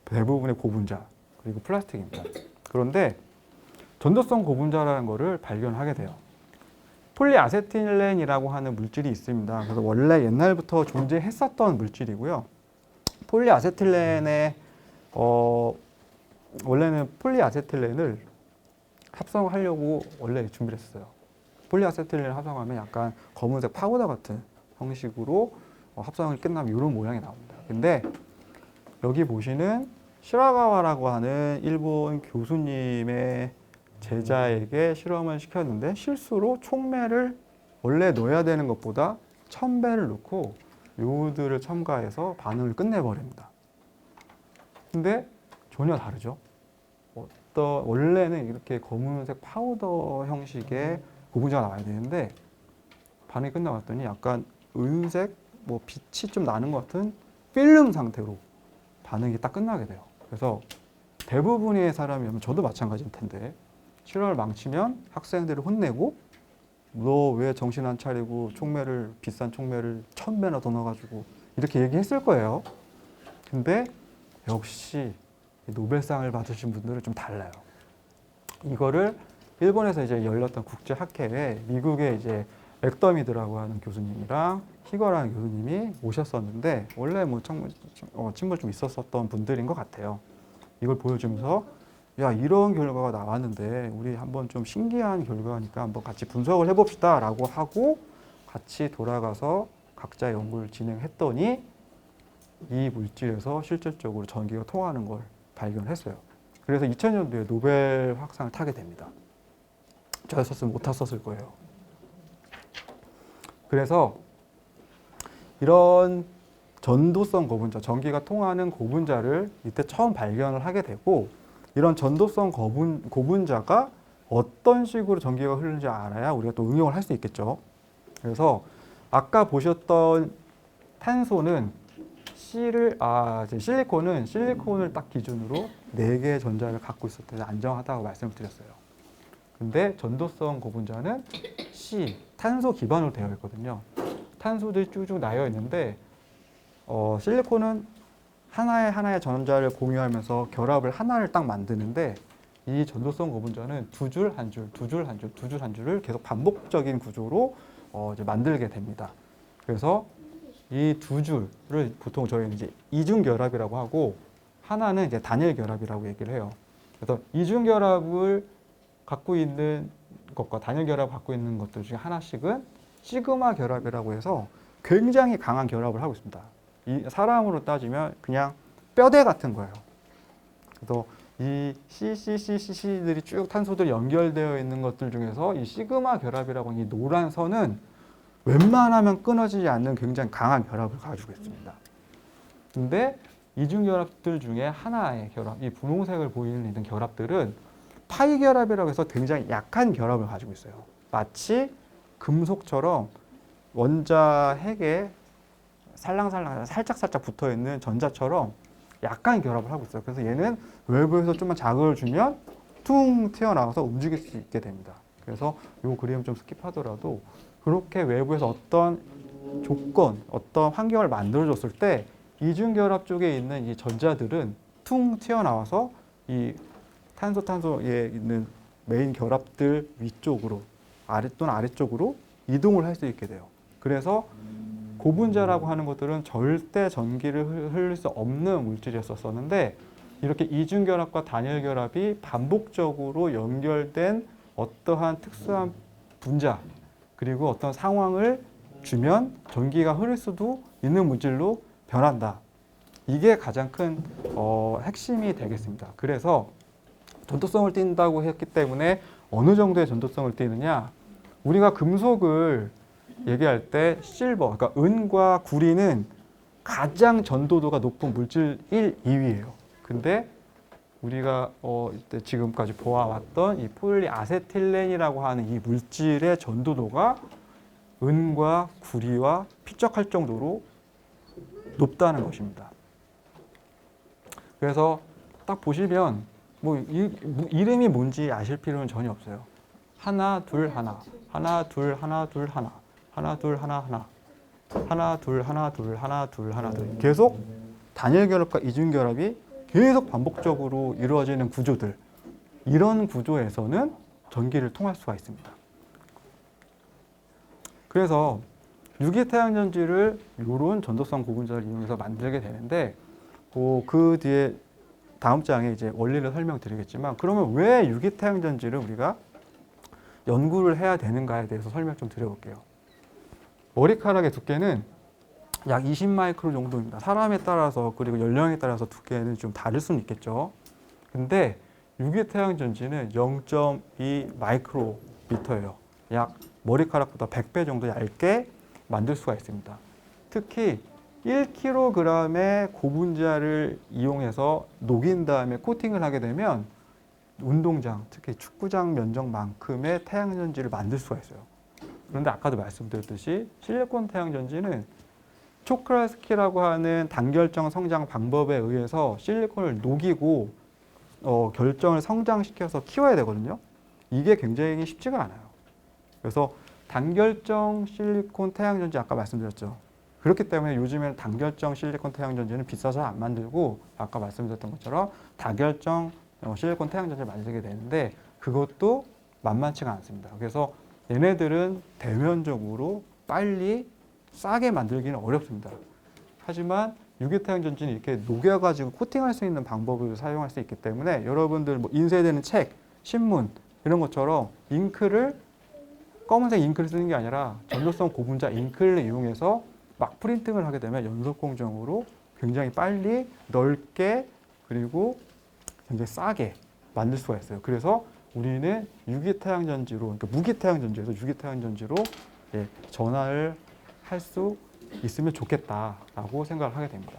Speaker 1: 대부분의 고분자 그리고 플라스틱입니다. 그런데 전도성 고분자라는 것을 발견하게 돼요. 폴리아세틸렌이라고 하는 물질이 있습니다. 그래서 원래 옛날부터 존재했었던 물질이고요. 폴리아세틸렌의 원래는 폴리아세틸렌을 합성하려고 원래 준비를 했어요. 폴리아세틸렌을 합성하면 약간 검은색 파우더 같은 형식으로 합성이 끝나면 이런 모양이 나옵니다. 근데 여기 보시는 시라가와라고 하는 일본 교수님의 제자에게 실험을 시켰는데 실수로 촉매를 원래 넣어야 되는 것보다 1000배를 넣고 요오드를 첨가해서 반응을 끝내버립니다. 근데 전혀 다르죠. 원래는 이렇게 검은색 파우더 형식의 고분자가 나와야 되는데 반응이 끝나봤더니 약간 은색, 뭐 빛이 좀 나는 것 같은 필름 상태로 반응이 딱 끝나게 돼요. 그래서 대부분의 사람이, 저도 마찬가지일 텐데 실험을 망치면 학생들을 혼내고 너 왜 정신 안 차리고 비싼 촉매를 1000배나 더 넣어가지고 이렇게 얘기했을 거예요. 근데 역시 노벨상을 받으신 분들은 좀 달라요. 이거를 일본에서 이제 열렸던 국제 학회에 미국의 이제 맥더미드라고 하는 교수님이랑 히거라는 교수님이 오셨었는데 원래 뭐 친분 좀 있었던 분들인 것 같아요. 이걸 보여주면서 야, 이런 결과가 나왔는데 우리 한번 좀 신기한 결과니까 한번 같이 분석을 해봅시다 라고 하고 같이 돌아가서 각자 연구를 진행했더니 이 물질에서 실질적으로 전기가 통하는 걸 발견했어요. 그래서 2000년도에 노벨 화학상을 타게 됩니다. 저였었으면 못 탔었을 거예요. 그래서 이런 전도성 고분자, 전기가 통하는 고분자를 이때 처음 발견을 하게 되고 이런 전도성 고분자가 어떤 식으로 전기가 흐르는지 알아야 우리가 또 응용을 할 수 있겠죠. 그래서 아까 보셨던 탄소는 실리콘은 실리콘을 딱 기준으로 4개의 전자를 갖고 있을 때 안정하다고 말씀을 드렸어요. 근데 전도성 고분자는 탄소 기반으로 되어 있거든요. 탄소들이 쭉쭉 나여 있는데 실리콘은 하나의 전자를 공유하면서 결합을 하나를 딱 만드는데 이 전도성 고분자는 두 줄 한 줄, 두 줄 한 줄, 두 줄 한 줄을 계속 반복적인 구조로 이제 만들게 됩니다. 그래서 이 두 줄을 보통 저희는 이제 이중 결합이라고 하고 하나는 이제 단일 결합이라고 얘기를 해요. 그래서 이중 결합을 갖고 있는 것과 단일 결합을 갖고 있는 것들 중에 하나씩은 시그마 결합이라고 해서 굉장히 강한 결합을 하고 있습니다. 이 사람으로 따지면 그냥 뼈대 같은 거예요. 그래서 이 CCCC들이 쭉 탄소들이 연결되어 있는 것들 중에서 이 시그마 결합이라고 하는 이 노란 선은 웬만하면 끊어지지 않는 굉장히 강한 결합을 가지고 있습니다. 근데 이중 결합들 중에 하나의 결합, 이 분홍색을 보이는 이런 결합들은 파이 결합이라고 해서 굉장히 약한 결합을 가지고 있어요. 마치 금속처럼 원자 핵에 살랑살랑 살짝살짝 붙어 있는 전자처럼 약간 결합을 하고 있어요. 그래서 얘는 외부에서 좀만 자극을 주면 퉁 튀어나와서 움직일 수 있게 됩니다. 그래서 이 그림 좀 스킵하더라도 그렇게 외부에서 어떤 조건, 어떤 환경을 만들어줬을 때 이중결합 쪽에 있는 이 전자들은 퉁 튀어나와서 이 탄소에 있는 메인 결합들 위쪽으로 또는 아래쪽으로 이동을 할 수 있게 돼요. 그래서 고분자라고 하는 것들은 절대 전기를 흘릴 수 없는 물질이었었는데 이렇게 이중결합과 단일결합이 반복적으로 연결된 어떠한 특수한 분자 그리고 어떤 상황을 주면 전기가 흐를 수도 있는 물질로 변한다. 이게 가장 큰 핵심이 되겠습니다. 그래서 전도성을 띈다고 했기 때문에 어느 정도의 전도성을 띠느냐? 우리가 금속을 얘기할 때 실버, 그러니까 은과 구리는 가장 전도도가 높은 물질 1, 2위예요. 근데 우리가 이때 지금까지 보아왔던 이 폴리아세틸렌이라고 하는 이 물질의 전도도가 은과 구리와 피적할 정도로 높다는 것입니다. 그래서 딱 보시면 이름이 뭔지 아실 필요는 전혀 없어요. 하나, 둘, 하나, 하나, 둘, 하나, 둘, 하나, 하나, 둘, 하나, 하나, 하나, 둘, 하나, 둘, 하나, 둘, 하나, 둘. 계속 단일 결합과 이중 결합이 계속 반복적으로 이루어지는 구조들. 이런 구조에서는 전기를 통할 수가 있습니다. 그래서 유기태양전지를 이런 전도성 고분자를 이용해서 만들게 되는데 그 뒤에 다음 장에 이제 원리를 설명드리겠지만 그러면 왜 유기태양전지를 우리가 연구를 해야 되는가에 대해서 설명 좀 드려볼게요. 머리카락의 두께는 약 20마이크로 정도입니다. 사람에 따라서 그리고 연령에 따라서 두께는 좀 다를 수는 있겠죠. 근데 유기태양전지는 0.2 마이크로미터예요. 약 머리카락보다 100배 정도 얇게 만들 수가 있습니다. 특히 1kg의 고분자를 이용해서 녹인 다음에 코팅을 하게 되면 운동장, 특히 축구장 면적만큼의 태양전지를 만들 수가 있어요. 그런데 아까도 말씀드렸듯이 실리콘 태양전지는 초크라스키라고 하는 단결정 성장 방법에 의해서 실리콘을 녹이고 결정을 성장시켜서 키워야 되거든요. 이게 굉장히 쉽지가 않아요. 그래서 단결정 실리콘 태양전지 아까 말씀드렸죠. 그렇기 때문에 요즘에는 단결정 실리콘 태양전지는 비싸서 안 만들고 아까 말씀드렸던 것처럼 다결정 실리콘 태양전지를 만들게 되는데 그것도 만만치가 않습니다. 그래서 얘네들은 대면적으로 빨리 싸게 만들기는 어렵습니다. 하지만 유기태양전지는 이렇게 녹여가지고 코팅할 수 있는 방법을 사용할 수 있기 때문에 여러분들 인쇄되는 책, 신문 이런 것처럼 검은색 잉크를 쓰는 게 아니라 전도성 고분자 잉크를 이용해서 막 프린팅을 하게 되면 연속 공정으로 굉장히 빨리 넓게 그리고 굉장히 싸게 만들 수가 있어요. 그래서 우리는 유기태양전지로, 그러니까 무기태양전지에서 유기태양전지로 전환을 할 수 있으면 좋겠다라고 생각을 하게 됩니다.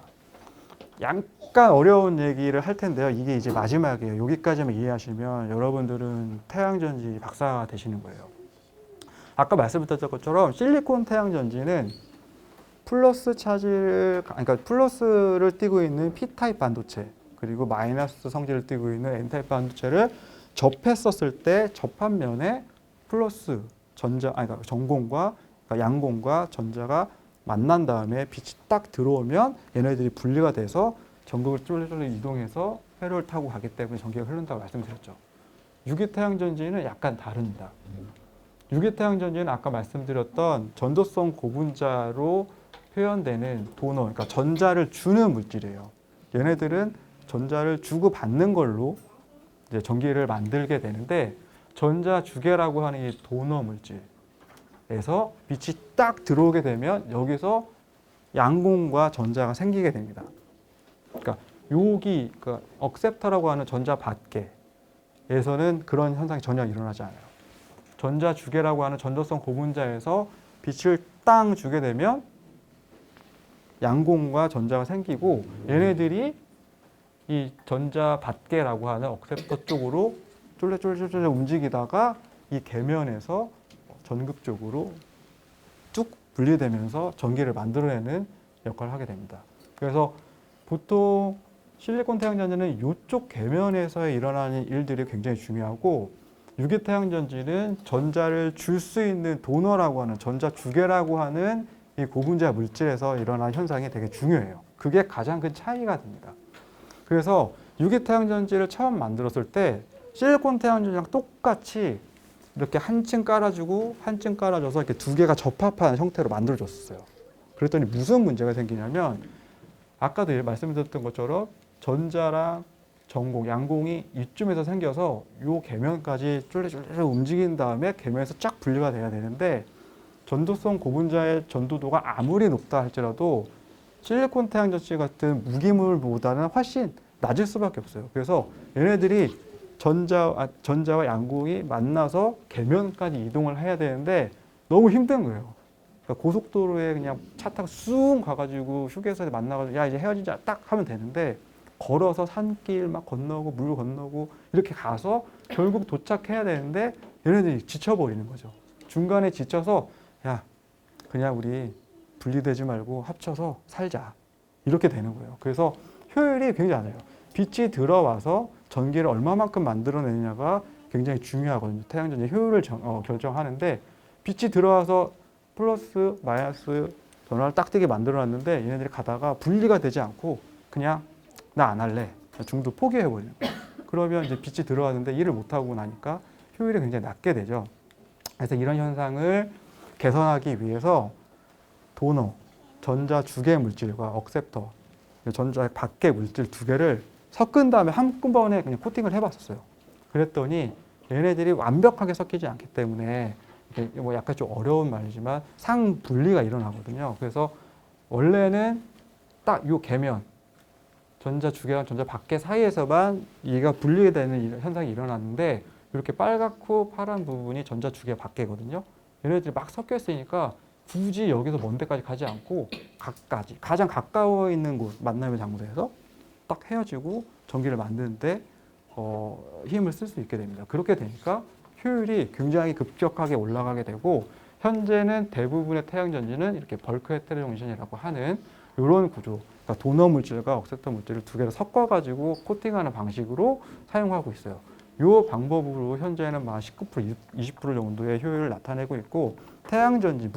Speaker 1: 약간 어려운 얘기를 할 텐데요. 이게 이제 마지막이에요. 여기까지만 이해하시면 여러분들은 태양전지 박사가 되시는 거예요. 아까 말씀드렸던 것처럼 실리콘 태양전지는 그러니까 플러스를 띠고 있는 P타입 반도체 그리고 마이너스 성질을 띠고 있는 N타입 반도체를 접했었을 때 접한 면에 플러스 그러니까 전공과 그러니까 양공과 전자가 만난 다음에 빛이 딱 들어오면 얘네들이 분리가 돼서 전극을 쫄래쫄래 이동해서 회로를 타고 가기 때문에 전기가 흐른다고 말씀드렸죠. 유기태양전지는 약간 다릅니다. 유기태양전지는 아까 말씀드렸던 전도성 고분자로 표현되는 도너, 그러니까 전자를 주는 물질이에요. 얘네들은 전자를 주고 받는 걸로 이제 전기를 만들게 되는데 전자주계라고 하는 이 도너 물질에서 빛이 딱 들어오게 되면 여기서 양공과 전자가 생기게 됩니다. 그러니까 여기 그 억셉터라고 하는 전자 밖에에서는 그런 현상이 전혀 일어나지 않아요. 전자주계라고 하는 전도성 고분자에서 빛을 땅 주게 되면 양공과 전자가 생기고 얘네들이 이 전자 밖에라고 하는 억셉터 쪽으로 쫄래쫄래 움직이다가 이 계면에서 전극적으로 쭉 분리되면서 전기를 만들어내는 역할을 하게 됩니다. 그래서 보통 실리콘 태양전지는 이쪽 계면에서 일어나는 일들이 굉장히 중요하고 유기태양전지는 전자를 줄 수 있는 도너라고 하는 전자주계라고 하는 이 고분자 물질에서 일어나는 현상이 되게 중요해요. 그게 가장 큰 차이가 됩니다. 그래서 유기태양전지를 처음 만들었을 때 실리콘 태양전지랑 똑같이 이렇게 한 층 깔아주고 한 층 깔아줘서 이렇게 두 개가 접합한 형태로 만들어줬어요. 그랬더니 무슨 문제가 생기냐면 아까도 말씀드렸던 것처럼 전자랑 전공, 양공이 이쯤에서 생겨서 이 계면까지 쫄래쫄래 움직인 다음에 계면에서 쫙 분리가 돼야 되는데 전도성 고분자의 전도도가 아무리 높다 할지라도 실리콘 태양전지 같은 무기물보다는 훨씬 낮을 수밖에 없어요. 그래서 얘네들이 전자와 양공이 만나서 계면까지 이동을 해야 되는데 너무 힘든 거예요. 그러니까 고속도로에 그냥 차 타고 쑥 가가지고 휴게소에 만나가지고 야 이제 헤어지자 딱 하면 되는데 걸어서 산길 막 건너고 물 건너고 이렇게 가서 결국 도착해야 되는데 얘네들이 지쳐버리는 거죠. 중간에 지쳐서 야 그냥 우리 분리되지 말고 합쳐서 살자 이렇게 되는 거예요. 그래서 효율이 굉장히 낮아요. 빛이 들어와서 전기를 얼마만큼 만들어내느냐가 굉장히 중요하거든요. 태양전지 효율을 결정하는데 빛이 들어와서 플러스 마이너스 전화를 딱 되게 만들어놨는데 얘네들이 가다가 분리가 되지 않고 그냥 나 안 할래 중도 포기해버리는 거예요. 그러면 이제 빛이 들어왔는데 일을 못하고 나니까 효율이 굉장히 낮게 되죠. 그래서 이런 현상을 개선하기 위해서 도너, 전자주계 물질과 억셉터, 전자 밖의 물질 두 개를 섞은 다음에 한꺼번에 그냥 코팅을 해봤었어요. 그랬더니 얘네들이 완벽하게 섞이지 않기 때문에 이게 뭐 약간 좀 어려운 말이지만 상분리가 일어나거든요. 그래서 원래는 딱 요 계면 전자주계와 전자 밖의 사이에서만 얘가 분리가 되는 현상이 일어났는데 이렇게 빨갛고 파란 부분이 전자주계 밖이거든요. 얘네들이 막 섞여 있으니까 굳이 여기서 먼 데까지 가지 않고 각까지 가장 가까워 있는 곳 만남의 장소에서 딱 헤어지고 전기를 만드는데 힘을 쓸 수 있게 됩니다. 그렇게 되니까 효율이 굉장히 급격하게 올라가게 되고 현재는 대부분의 태양전지는 이렇게 벌크 헤테로정션이라고 하는 이런 구조, 그러니까 도너 물질과 억셉터 물질을 두 개를 섞어가지고 코팅하는 방식으로 사용하고 있어요. 이 방법으로 현재는 막 19%, 20% 정도의 효율을 나타내고 있고 태양전지,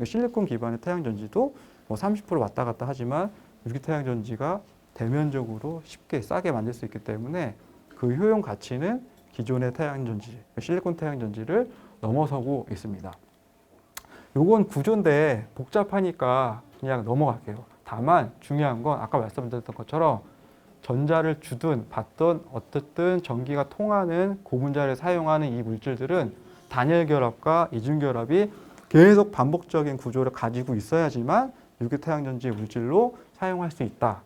Speaker 1: 실리콘 기반의 태양전지도 뭐 30% 왔다 갔다 하지만 유기태양전지가 대면적으로 쉽게 싸게 만들 수 있기 때문에 그 효용 가치는 기존의 태양전지, 실리콘 태양전지를 넘어서고 있습니다. 요건 구조인데 복잡하니까 그냥 넘어갈게요. 다만 중요한 건 아까 말씀드렸던 것처럼 전자를 주든 받든 어쨌든 전기가 통하는 고분자를 사용하는 이 물질들은 단일 결합과 이중 결합이 계속 반복적인 구조를 가지고 있어야지만 유기태양전지 물질로 사용할 수 있다.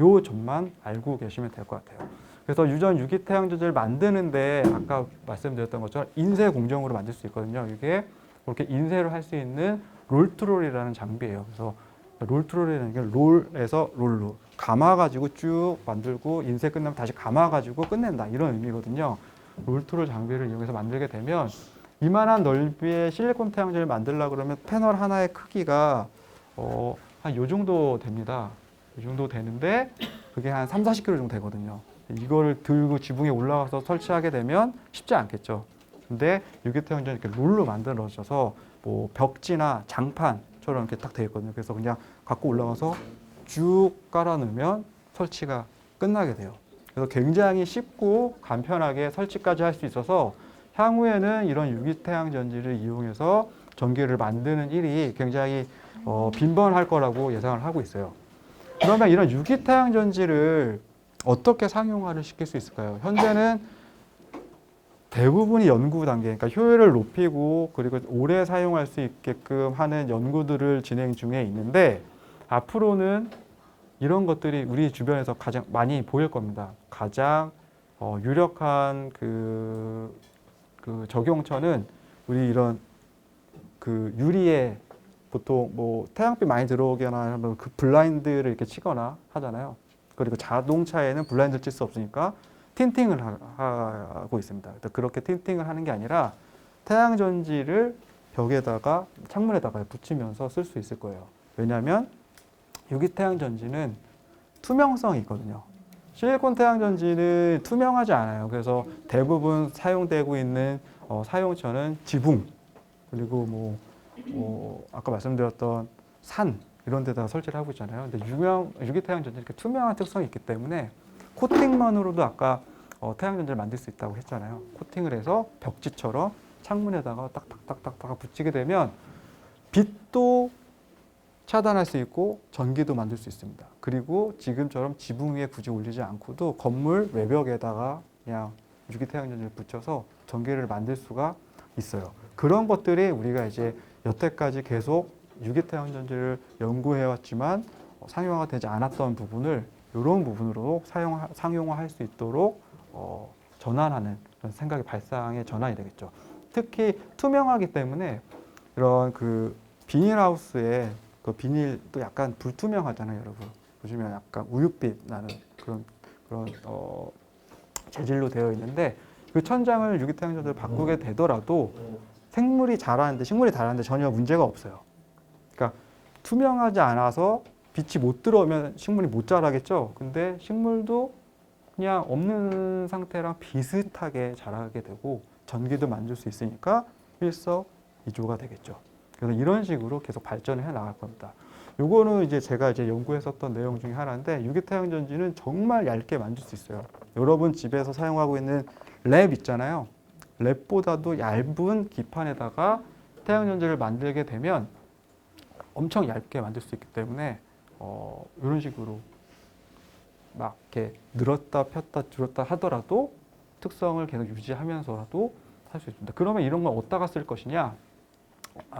Speaker 1: 요 점만 알고 계시면 될 것 같아요. 그래서 유전 유기태양전지를 만드는데 아까 말씀드렸던 것처럼 인쇄 공정으로 만들 수 있거든요. 이게 그렇게 인쇄를 할 수 있는 롤트롤이라는 장비예요. 그래서 롤트롤이라는 게 롤에서 롤로 감아가지고 쭉 만들고 인쇄 끝나면 다시 감아가지고 끝낸다 이런 의미거든요. 롤트롤 장비를 이용해서 만들게 되면 이만한 넓이의 실리콘 태양전지를 만들려고 그러면 패널 하나의 크기가 한 요 정도 됩니다. 이 정도 되는데 그게 한 30, 40kg 정도 되거든요. 이거를 들고 지붕에 올라가서 설치하게 되면 쉽지 않겠죠. 근데 유기태양전지 이렇게 롤로 만들어져서 뭐 벽지나 장판처럼 이렇게 딱 되어 있거든요. 그래서 그냥 갖고 올라가서 쭉 깔아 놓으면 설치가 끝나게 돼요. 그래서 굉장히 쉽고 간편하게 설치까지 할 수 있어서 향후에는 이런 유기태양 전지를 이용해서 전기를 만드는 일이 굉장히 빈번할 거라고 예상을 하고 있어요. 그러면 이런 유기태양 전지를 어떻게 상용화를 시킬 수 있을까요? 현재는 대부분이 연구 단계, 그러니까 효율을 높이고 그리고 오래 사용할 수 있게끔 하는 연구들을 진행 중에 있는데 앞으로는 이런 것들이 우리 주변에서 가장 많이 보일 겁니다. 가장 유력한 그 적용처는 우리 이런 그 유리에 보통 뭐 태양빛 많이 들어오거나 하면 그 블라인드를 이렇게 치거나 하잖아요. 그리고 자동차에는 블라인드를 칠 수 없으니까 틴팅을 하고 있습니다. 그렇게 틴팅을 하는 게 아니라 태양 전지를 벽에다가 창문에다가 붙이면서 쓸 수 있을 거예요. 왜냐하면 유기태양 전지는 투명성이 있거든요. 실리콘 태양 전지는 투명하지 않아요. 그래서 대부분 사용되고 있는 사용처는 지붕 그리고 아까 말씀드렸던 산 이런 데다가 설치를 하고 있잖아요. 근데 유기태양 전지는 이렇게 투명한 특성이 있기 때문에 코팅만으로도 아까 태양 전지를 만들 수 있다고 했잖아요. 코팅을 해서 벽지처럼 창문에다가 딱딱딱딱 붙이게 되면 빛도 차단할 수 있고 전기도 만들 수 있습니다. 그리고 지금처럼 지붕 위에 굳이 올리지 않고도 건물 외벽에다가 그냥 유기태양전지를 붙여서 전기를 만들 수가 있어요. 그런 것들이 우리가 이제 여태까지 계속 유기태양전지를 연구해왔지만 상용화가 되지 않았던 부분을 이런 부분으로 상용화할 수 있도록 전환하는 그런 생각의 발상의 전환이 되겠죠. 특히 투명하기 때문에 이런 그 비닐하우스에 그 비닐도 약간 불투명하잖아요, 여러분. 보시면 약간 우윳빛 나는 그런 재질로 되어 있는데 그 천장을 유기태양 전지로 바꾸게 되더라도 식물이 자라는데 전혀 문제가 없어요. 그러니까 투명하지 않아서 빛이 못 들어오면 식물이 못 자라겠죠. 근데 식물도 그냥 없는 상태랑 비슷하게 자라게 되고 전기도 만들 수 있으니까 일석이조가 되겠죠. 그래서 이런 식으로 계속 발전을 해 나갈 겁니다. 요거는 이제 제가 연구했었던 내용 중에 하나인데 유기태양 전지는 정말 얇게 만들 수 있어요. 여러분 집에서 사용하고 있는 랩 있잖아요. 랩보다도 얇은 기판에다가 태양 전지를 만들게 되면 엄청 얇게 만들 수 있기 때문에 이런 식으로 막 이렇게 늘었다 폈다 줄었다 하더라도 특성을 계속 유지하면서라도 할 수 있습니다. 그러면 이런 걸 어디다가 쓸 것이냐?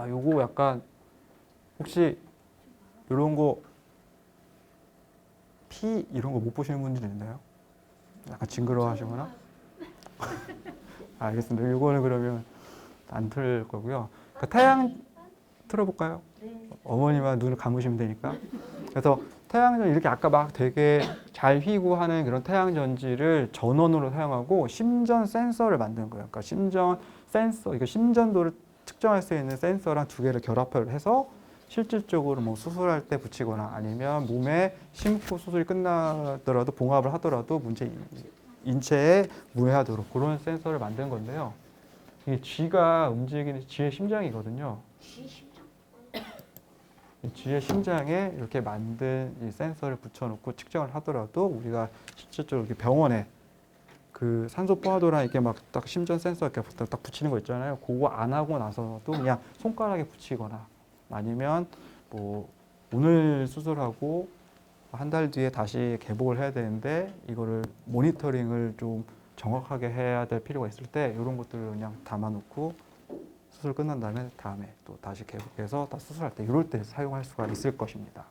Speaker 1: 요거 약간 혹시 이런 거 피 이런 거 못 보시는 분들이 있나요? 약간 징그러워하시거나? 알겠습니다. 요거는 그러면 안 틀 거고요. 그러니까 태양 틀어볼까요? 어머니만 눈을 감으시면 되니까. 그래서 태양전 이렇게 아까 막 되게 잘 휘고 하는 그런 태양전지를 전원으로 사용하고 심전 센서를 만드는 거예요. 그러니까 심전 센서, 이거 심전도를 측정할 수 있는 센서랑 두 개를 결합을 해서 실질적으로 뭐 수술할 때 붙이거나 아니면 몸에 심고 수술이 끝나더라도 봉합을 하더라도 인체에 무해하도록 그런 센서를 만든 건데요. 이게 쥐가 움직이는 쥐의 심장이거든요. 이 쥐의 심장에 이렇게 만든 이 센서를 붙여놓고 측정을 하더라도 우리가 실질적으로 이렇게 병원에 그 산소 포화도랑 이렇게 막 딱 심전 센서 이렇게 딱 붙이는 거 있잖아요. 그거 안 하고 나서도 그냥 손가락에 붙이거나 아니면 뭐 오늘 수술하고 한 달 뒤에 다시 개복을 해야 되는데 이거를 모니터링을 좀 정확하게 해야 될 필요가 있을 때 이런 것들을 그냥 담아놓고 수술 끝난 다음에 또 다시 개복해서 다 수술할 때 이럴 때 사용할 수가 있을 것입니다.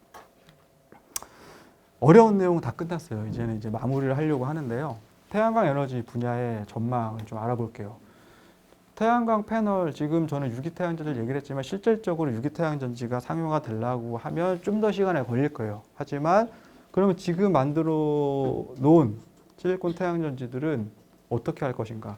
Speaker 1: 어려운 내용은 다 끝났어요. 이제는 이제 마무리를 하려고 하는데요. 태양광 에너지 분야의 전망을 좀 알아볼게요. 태양광 패널, 지금 저는 유기태양 전지를 얘기를 했지만 실질적으로 유기태양 전지가 상용화 되려고 하면 좀 더 시간이 걸릴 거예요. 하지만 그러면 지금 만들어 놓은 실리콘 태양 전지들은 어떻게 할 것인가?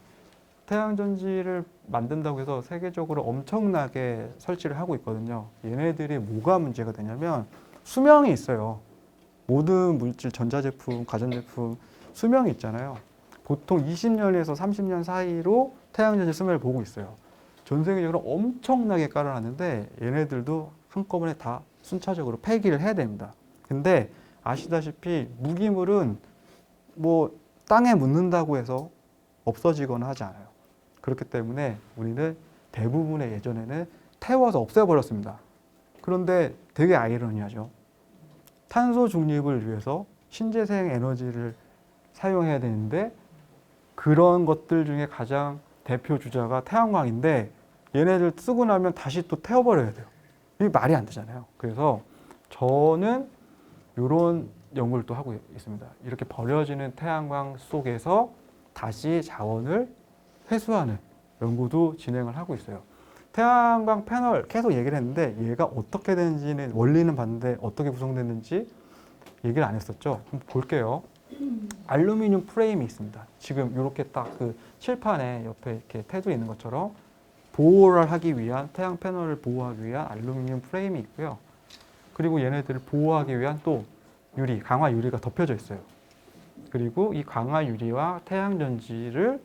Speaker 1: 태양 전지를 만든다고 해서 세계적으로 엄청나게 설치를 하고 있거든요. 얘네들이 뭐가 문제가 되냐면 수명이 있어요. 모든 물질, 전자제품, 가전제품 수명이 있잖아요. 보통 20년에서 30년 사이로 태양전지 수명을 보고 있어요. 전 세계적으로 엄청나게 깔아놨는데 얘네들도 한꺼번에 다 순차적으로 폐기를 해야 됩니다. 근데 아시다시피 무기물은 뭐 땅에 묻는다고 해서 없어지거나 하지 않아요. 그렇기 때문에 우리는 대부분의 예전에는 태워서 없애버렸습니다. 그런데 되게 아이러니하죠. 탄소 중립을 위해서 신재생 에너지를 사용해야 되는데 그런 것들 중에 가장 대표 주자가 태양광인데 얘네들 쓰고 나면 다시 또 태워버려야 돼요. 이게 말이 안 되잖아요. 그래서 저는 이런 연구를 또 하고 있습니다. 이렇게 버려지는 태양광 속에서 다시 자원을 회수하는 연구도 진행을 하고 있어요. 태양광 패널 계속 얘기를 했는데 얘가 어떻게 되는지는 원리는 봤는데 어떻게 구성됐는지 얘기를 안 했었죠. 한번 볼게요. 알루미늄 프레임이 있습니다. 지금 이렇게 딱 그 칠판에 옆에 이렇게 테두리 있는 것처럼 보호를 하기 위한 태양 패널을 보호하기 위한 알루미늄 프레임이 있고요. 그리고 얘네들을 보호하기 위한 또 유리, 강화 유리가 덮여져 있어요. 그리고 이 강화 유리와 태양 전지를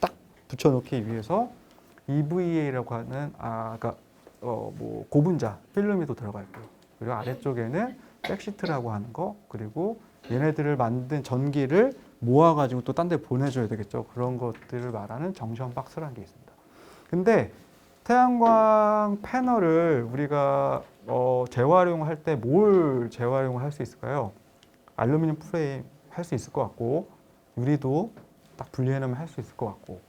Speaker 1: 딱 붙여놓기 위해서 EVA라고 하는 그러니까 뭐 고분자 필름이 또 들어가 있고요. 그리고 아래쪽에는 백시트라고 하는 거, 그리고 얘네들을 만든 전기를 모아가지고 또 딴 데 보내줘야 되겠죠. 그런 것들을 말하는 정션 박스라는 게 있습니다. 근데 태양광 패널을 우리가 재활용할 때 뭘 재활용을 할 수 있을까요? 알루미늄 프레임 할 수 있을 것 같고, 유리도 딱 분리해놓으면 할 수 있을 것 같고,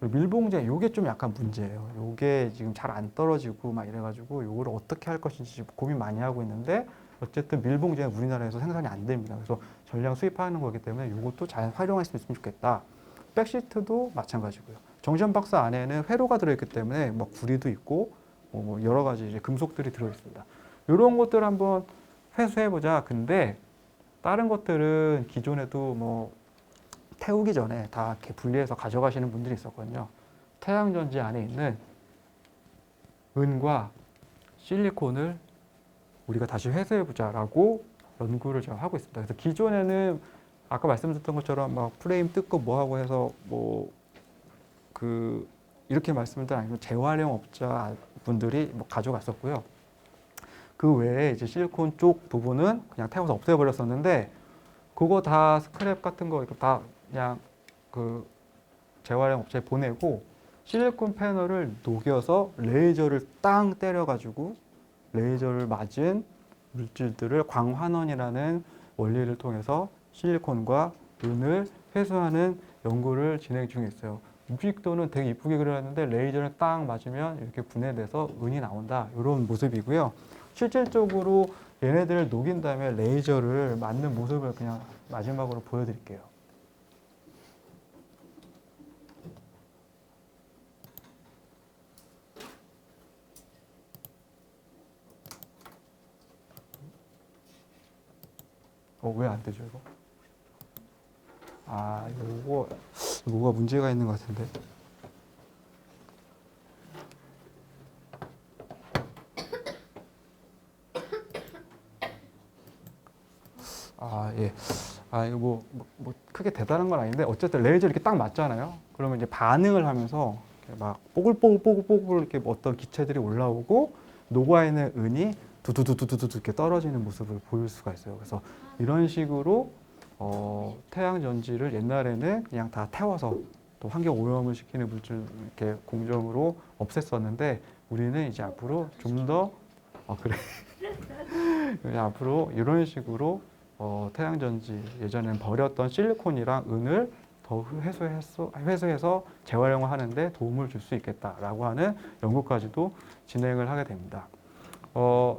Speaker 1: 그리고 밀봉재 요게 좀 약간 문제예요. 요게 지금 잘 안 떨어지고 막 이래가지고 요거를 어떻게 할 것인지 고민 많이 하고 있는데, 어쨌든 밀봉재는 우리나라에서 생산이 안 됩니다. 그래서 전량 수입하는 거기 때문에 이것도 잘 활용할 수 있으면 좋겠다. 백시트도 마찬가지고요. 정션 박스 안에는 회로가 들어있기 때문에 뭐 구리도 있고 뭐 여러 가지 이제 금속들이 들어있습니다. 이런 것들 한번 회수해보자. 근데 다른 것들은 기존에도 뭐 태우기 전에 다 이렇게 분리해서 가져가시는 분들이 있었거든요. 태양전지 안에 있는 은과 실리콘을 우리가 다시 회수해보자라고 연구를 제가 하고 있습니다. 그래서 기존에는 아까 말씀드렸던 것처럼 막 프레임 뜯고 뭐하고 해서 뭐 이렇게 말씀을 드린 아니면 재활용 업자 분들이 뭐 가져갔었고요. 그 외에 이제 실리콘 쪽 부분은 그냥 태워서 없애버렸었는데 그거 다 스크랩 같은 거 이거 다 그냥 그 재활용 업체에 보내고 실리콘 패널을 녹여서 레이저를 땅 때려가지고 레이저를 맞은 물질들을 광환원이라는 원리를 통해서 실리콘과 은을 회수하는 연구를 진행 중에 있어요. 뮤직도는 되게 이쁘게 그려놨는데 레이저를 딱 맞으면 이렇게 분해돼서 은이 나온다. 이런 모습이고요. 실질적으로 얘네들을 녹인 다음에 레이저를 맞는 모습을 그냥 마지막으로 보여드릴게요. 왜 안 되죠, 이거? 이거 뭐가 문제가 있는 것 같은데. 예. 이거 뭐 크게 대단한 건 아닌데 어쨌든 레이저 이렇게 딱 맞잖아요. 그러면 이제 반응을 하면서 이렇게 막 뽀글뽀글 이렇게 어떤 기체들이 올라오고 녹아 있는 은이 두두두두두 이렇게 떨어지는 모습을 보일 수가 있어요. 그래서 이런 식으로 태양 전지를 옛날에는 그냥 다 태워서 또 환경 오염을 시키는 물질 이렇게 공정으로 없앴었는데 우리는 이제 앞으로 좀 더 앞으로 이런 식으로 태양 전지 예전에는 버렸던 실리콘이랑 은을 더 회수해서 재활용을 하는데 도움을 줄 수 있겠다라고 하는 연구까지도 진행을 하게 됩니다.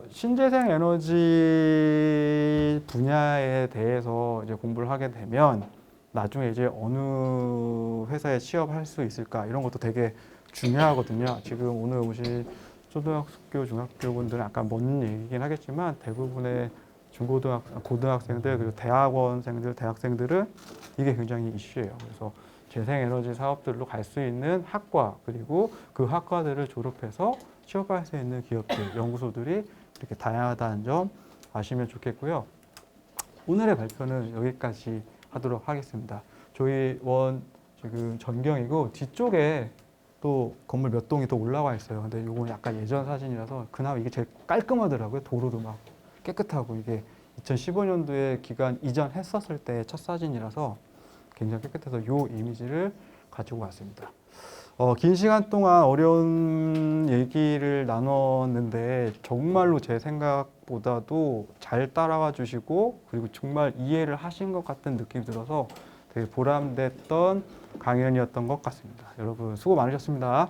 Speaker 1: 신재생 에너지 분야에 대해서 이제 공부를 하게 되면 나중에 이제 어느 회사에 취업할 수 있을까 이런 것도 되게 중요하거든요. 지금 오늘 오신 초등학교, 중학교 분들은 약간 먼 얘기긴 하겠지만 대부분의 고등학생들 그리고 대학원생들, 대학생들은 이게 굉장히 이슈예요. 그래서 재생에너지 사업들로 갈 수 있는 학과 그리고 그 학과들을 졸업해서 취업할 수 있는 기업들, 연구소들이 이렇게 다양하다는 점 아시면 좋겠고요. 오늘의 발표는 여기까지 하도록 하겠습니다. 저희 원 지금 전경이고 뒤쪽에 또 건물 몇 동이 또 올라와 있어요. 근데 이건 약간 예전 사진이라서 그나마 이게 제일 깔끔하더라고요. 도로도 막 깨끗하고 이게 2015년도에 기간 이전했었을 때 첫 사진이라서 굉장히 깨끗해서 이 이미지를 가지고 왔습니다. 긴 시간 동안 어려운 얘기를 나눴는데 정말로 제 생각보다도 잘 따라와 주시고 그리고 정말 이해를 하신 것 같은 느낌이 들어서 되게 보람됐던 강연이었던 것 같습니다. 여러분 수고 많으셨습니다.